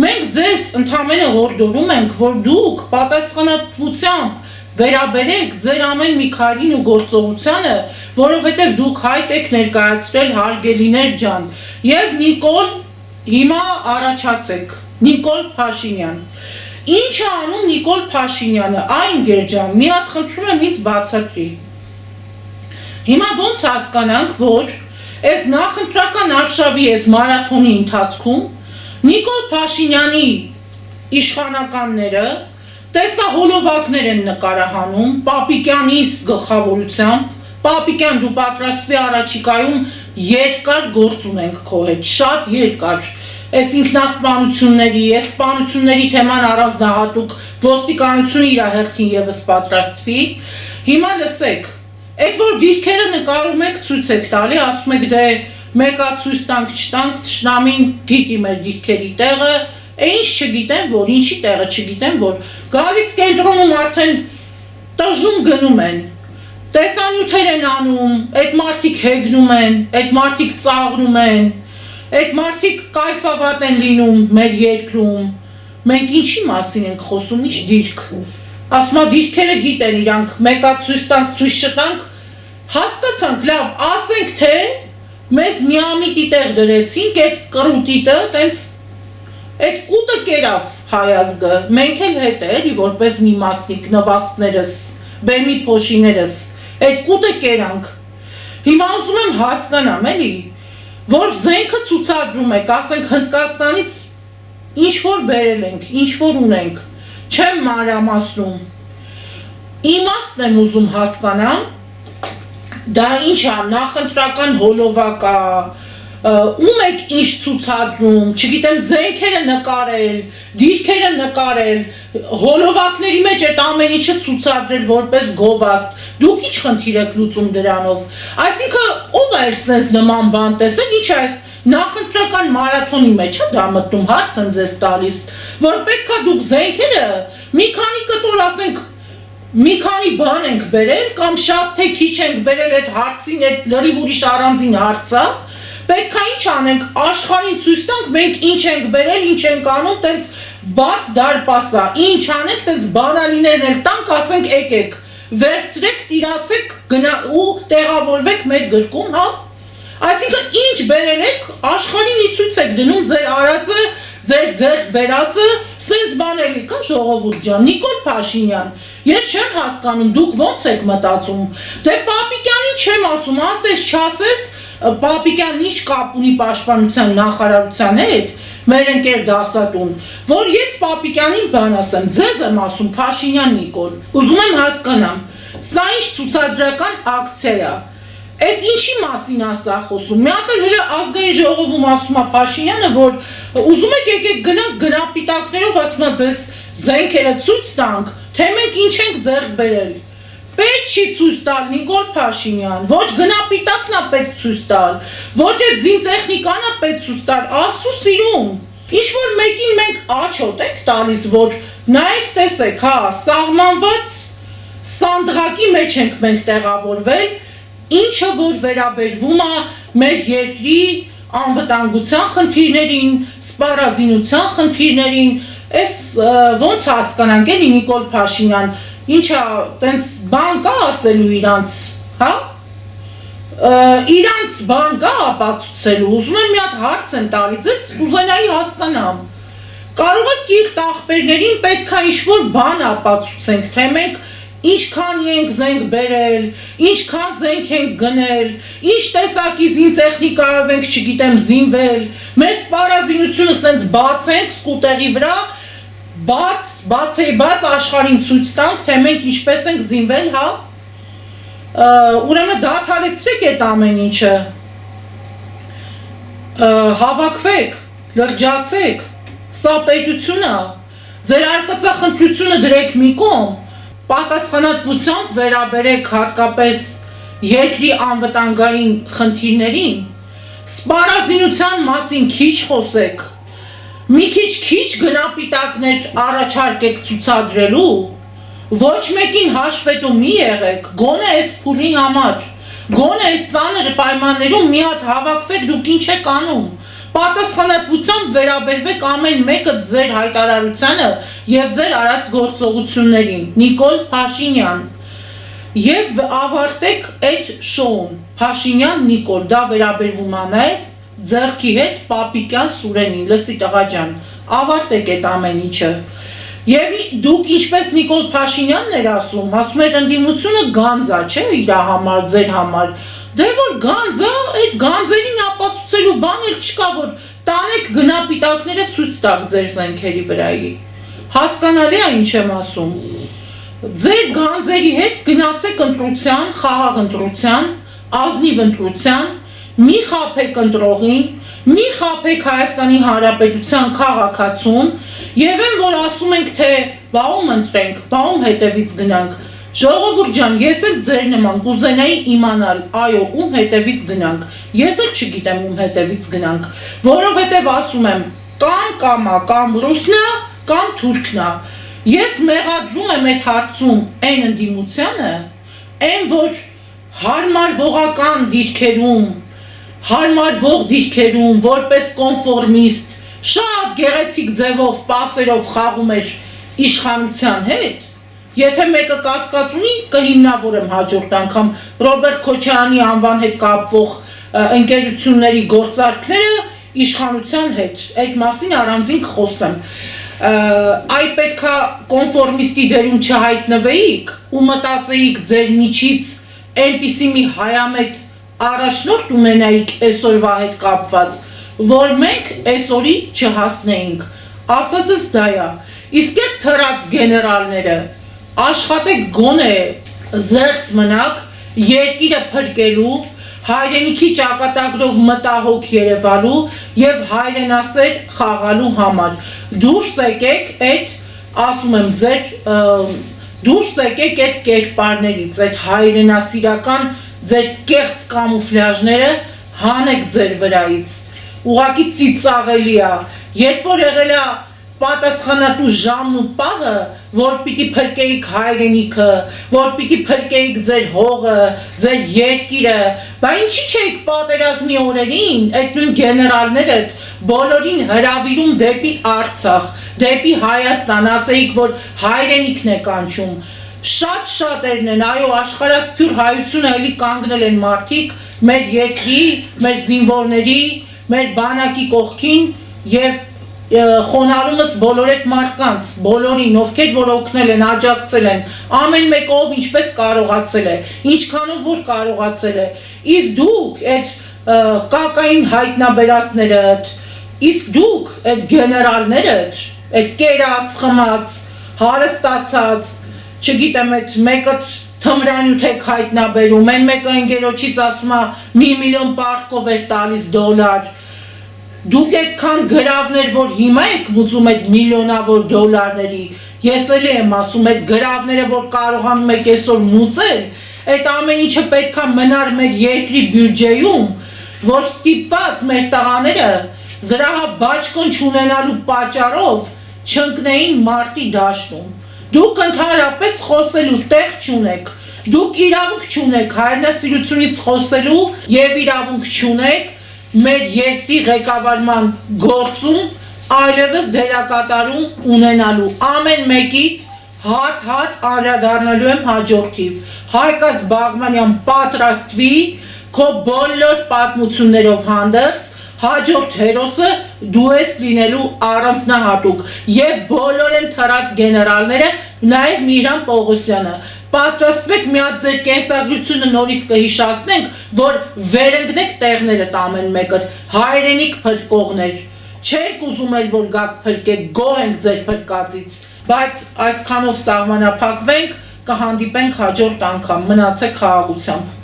մենք ձեզ ընդամենը հորդորում ենք, որ դուք պատասխանատվությամբ վերաբերեք ձեր ամեն մի քայլին ու գործողությանը, որովհետև դուք հայտ եք ներկայացրել հարգելիներ ջան, եւ Նիկոլ հիմա առաջացեք, Նիկոլ Փաշինյան, ինչ է անում Նիկոլ Փաշինյանը, այն գերջան, մի հատ խնդրում եմ ինձ բացատրի, հիմա ոնց հասկանանք, որ այս նախընտրական արշավի այս մարաթոնի ընթացքում Նիկոլ Փաշինյանի իշխանականները տեսա հոլովակներ են նկարահանում, Պապիկյանիս գլխավորությամբ, Պապիկյան դու պատրաստվի առաջիկայում երկար գործ ունենք քո հետ, շատ երկար, այս ինքնասպանությունների, այս սպանությունների թեման առանձնահատուկ ոստիկանությունը իր հերթին եւս պատրաստվի, հիմա լսեք, այդ որ դիրքերը նկարում եք ցույց եք տալի, ասում եք դե մեկա ցույց տանք չտանք, թշնամին գիտի մեր դիրքերի տեղը, ինչ չգիտեմ, որ ինչի տեղը չգիտեմ, որ գալիս կենտրոնում արդեն տժում գնում են, տեսանյութեր են անում, այդ մարդիկ հեգնում են, այդ մարդիկ ծաղրում են, այդ մարդիկ կայֆավատ են լինում մեր երկրում, մենք ինչի մասին ենք խոսում, ինչ դիրք, ասում է դիրքերը գիտեն իրանք, մեկա ցույց տանք, ցույց չտանք, հաստացանք, լավ, ասենք թե մեզ միամիտի տեղ դրեցինք, այդ կրուտիտը, տենց, այդ կուտը կերավ հայազգը, մենք էլ հետ էլի, որպես մի մասնիկ նվաստներս, բեմի փոշիներս, այդ կուտը կերանք, հիմա ուզում եմ հասկանամ, էլի, որ զենքը ցուցադրում եք, ասենք Հնդկաստանից ինչ-որ բերել ենք, ինչ-որ ունենք, չեմ մանրամասնում, իմաստն եմ ուզում հասկանամ, դա ինչ է, նախընտրական հոլովակ է, ում եք ինչ ցուցադրում, չգիտեմ, զենքերը նկարել, դիրքերը նկարել, հոլովակների մեջ այդ ամեն ինչը ցուցադրել որպես գովաստ, դուք ինչ խնդիր եք լուծում դրանով, այսինքն ով է sense նման բան տեսել, ինչ է այս նախընտրական մարաթոնի մեջ է դա մտնում, հարց եմ ձեզ տալիս, որ պետք է դուք զենքերը մի քանի կտոր ասենք մի քանի բան ենք բերել կամ շատ թե քիչ ենք բերել այդ հարցին, այդ լրիվ ուրիշ առանձին հարցը, պետք է ինչ անենք, աշխարհին ցույց տանք, մենք ինչ ենք բերել, ինչ ենք անում, տենց բաց դարպասա, ինչ անենք, տենց բանալիներն էլ տանք, ասենք եկեք, վերցրեք, տիրացեք, գնա ու տեղավորվեք մեր գրկում, հա։ Այսինքն ինչ բերել եք, աշխարհին ի ցույց եք դնում ձեր արածը, ձեր ձեռք բերածը, սենց բաների կա ժողովուրդ ջան, Նիկոլ Փաշինյան, ես չեմ հասկանում, դուք ոնց եք մտածում, դե Պապիկյանին չեմ ասում, ասես չասես, Պապիկյանն ինչ կապ ունի պաշտպանության նախարարության հետ, մեր ընկեր դասատուն, որ ես Պապիկյանին բան ասեմ, ձեզ եմ ասում, Փաշինյան Նիկոլ, ուզում եմ հասկանամ, սա ինչ ցուցադրական ակցիա է, Այս ինչի մասին է սա խոսում, մի հատ էլ հենց ազգային ժողովում ասում է Փաշինյանը, որ ուզում եք եկեք գնանք գնապիտակներով, ասում է ձեզ զենքերը ցույց տանք, թե մենք ինչ ենք ձեռք բերել։ Պետք չի ցույց տալ Նիկոլ Փաշինյան, ոչ գնապիտակն է պետք ցույց տալ, ոչ այդ զինտեխնիկան է պետք ցույց տալ, Աստծո սիրուն։ Ինչ որ մեկին մենք աչոտ ենք տալիս, որ նայեք տեսեք, հա, սահմանված սանդղակի մեջ ենք մենք տեղավորվել, Ինչը որ վերաբերվում է մեր երկրի անվտանգության խնդիրներին, սպառազինության խնդիրներին, այս ոնց հասկանանք էլի Նիկոլ Փաշինյան, ինչա տենց բան կա ասելու իրանց, հա? Իրանց բան կա ապացուցելու, ուզում եմ մի հատ հարց եմ տալի, ձեզ կուզենայի հասկանամ։ Կարող է կիրթ ախպերներին պետք է ինչ-որ բան ապացուցենք, թե մենք ինչքան ենք զենք բերել, ինչքան զենք ենք գնել, ինչ տեսակի զինտեխնիկայով ենք, չգիտեմ, զինվել, մեր սպառազինությունը սենց բացենք սկուտերի վրա, բաց աշխարհին ցույց տանք, թե մենք ինչպես ենք զինվել, հա? Ուրեմն դադարեցրեք այդ ամեն ինչը, հավաքվեք, լրջացեք, սա պետություն է, ձեր արկածախնդրությունը դրեք մի կողմ, պատասխանատվությամբ վերաբերեք հատկապես երկրի անվտանգային խնդիրներին, սպառազինության մասին քիչ խոսեք, մի քիչ գնապիտակներ առաջարկեք ցուցադրելու, ոչ մեկին հաշվետու մի եղեք, գոնե այս փուլի համար, գոնե այս ծանր պայմաններում մի հատ հավաքվեք, դուք ինչ եք անում, պատասխանատվությամբ վերաբերվեք ամեն մեկը ձեր հայտարարությանը եւ ձեր արած գործողություններին, Նիկոլ Փաշինյան, եւ ավարտեք այդ շոուն, Փաշինյան Նիկոլ, դա վերաբերվում է նաեւ ձեռքի հետ Պապիկյան Սուրենին, լսի տղա ջան, ավարտեք այդ ամեն ինչը, եւ դուք ինչպես Նիկոլ Փաշինյանն էր ասում էր ընդդիմությունը գանձա, չէ, իր համար, ձեր համար, դե որ գանձա, այդ գանձերին ապացուցելու բան էլ չկա, որ տանեք գնապիտակները ցույց տակ ձեր զենքերի վրայի, հասկանալի է ինչ եմ ասում, ձեր գանձերի հետ գնացեք ընտրության, խաղաղ ընտրության, ազնիվ ընտրության, մի խաբեք ընտրողին, մի խաբեք Հայաստանի Հանրապետության քաղաքացուն, եւ են որ ասում ենք թե բաում ընտրենք, բաում հետևից գնանք, ժողովուրդ ջան, ես էլ ձեր նման կուզենայի իմանալ, այո, ում հետևից գնանք, ես էլ չգիտեմ ում հետևից գնանք, որովհետեւ ասում եմ, կամ ռուսնա, կամ թուրքնա, ես մեղադրում եմ այդ հարցում այն ընդդիմությանը, այն որ հարմարվողական դիրքերում, հարմարվող դիրքերում, որպես կոնֆորմիստ, շատ գեղեցիկ ձևով, պասերով խաղում էր իշխանության հետ, եթե մեկը կասկած ունի, կհիմնավորեմ հաջորդ անգամ Ռոբերտ Քոչարյանի անվան հետ կապվող ընկերությունների գործարքները իշխանության հետ, այդ մասին առանձին կխոսեմ, այ պետքա կոնֆորմիստի դերում չհայտնվեիք ու մտածեիք ձեր միջից այնպիսի մի հայամետ առաջնորդ ունենայիք այսօրվա հետ կապված, որ մենք այսօրի չհասնեինք, ասածս դա է, իսկ այդ թռած գեներալները աշխատեք գոնե զերծ մնաք երկիրը փրկելու, հայրենիքի ճակատագրով մտահոգ երևալու և հայրենասեր խաղալու համար, դուրս եկեք այդ, ասում եմ ձեր, դուրս եկեք այդ կերպարներից, այդ հայրենասիրական ձեր կեղծ կամուֆլյաժները հանեք ձեր վրայից, ուղղակի ծիծաղելի է, երբ որ եղել է պատասխանատու ժամն ու պահը, որ պիտի փրկեիք հայրենիքը, որ պիտի փրկեիք ձեր հողը, ձեր երկիրը, բա ինչի չէիք պատերազմի օրերին, այդ նույն գեներալները բոլորին հրավիրում դեպի Արցախ, դեպի Հայաստան, ասեիք, որ հայրենիքն է կանչում, շատ շատերն են, այո, աշխարհասփյուր հայությունը էլի կանգնել են մարդիկ մեր երկրի, մեր զինվորների, մեր բանակի կողքին և խոնարհումս բոլոր այդ մարդկանց, բոլորին, ովքեր որ օգնել են, աջակցել են, ամեն մեկը ով ինչպես կարողացել է, ինչքանով որ կարողացել է, իսկ դուք այդ կակային հայտնաբերածներդ, իսկ դուք այդ գեներալներդ, այդ կերած, խմած, հարստացած, չգիտեմ, այդ մեկը թմրանյութ եք հայտնաբերում, այն մեկը ընկերոջից ասում է մի միլիոն պարտքով էր տալիս դոլար, դուք այդքան գրավներ, որ հիմա եք մուծում այդ միլիոնավոր դոլարների, ես էլի եմ ասում, այդ գրավները, որ կարողանում եք այսօր մուծել, այդ ամեն ինչը պետքա մնար մեր երկրի բյուջեում, որ ստիպված մեր տղաները զրահաբաճկոն չունենալու պատճառով չընկնեին մարտի դաշտում։ Դուք ընդհանրապես խոսելու տեղ չունեք, դուք իրավունք չունեք հայրենասիրությունից խոսելու և իրավունք չունեք մեր երկրի ղեկավարման գործում այլևս դերակատարում ունենալու, ամեն մեկիդ հատ անդրադառնալու եմ հաջորդիվ, Հայկազ Բաղմանյան պատրաստվի քո բոլոր պատմություններով հանդերձ, հաջորդ հերոսը դու ես լինելու առանձնահատուկ և բոլոր են թռած գեներալները, նաև Միհրան Պողոսյանը, պատրաստվեք մի հատ ձեր կենսագրությունը նորից կհիշացնենք, որ վերընկնեք տեղներդ ամեն մեկդ, հայրենիք փրկողներ, չենք ուզում էլ որ գաք փրկեք, գոհ ենք ձեր փրկածից, բայց այսքանով սահմանափակվենք, կհանդիպենք հաջորդ անգամ, մնացեք խաղաղությամբ։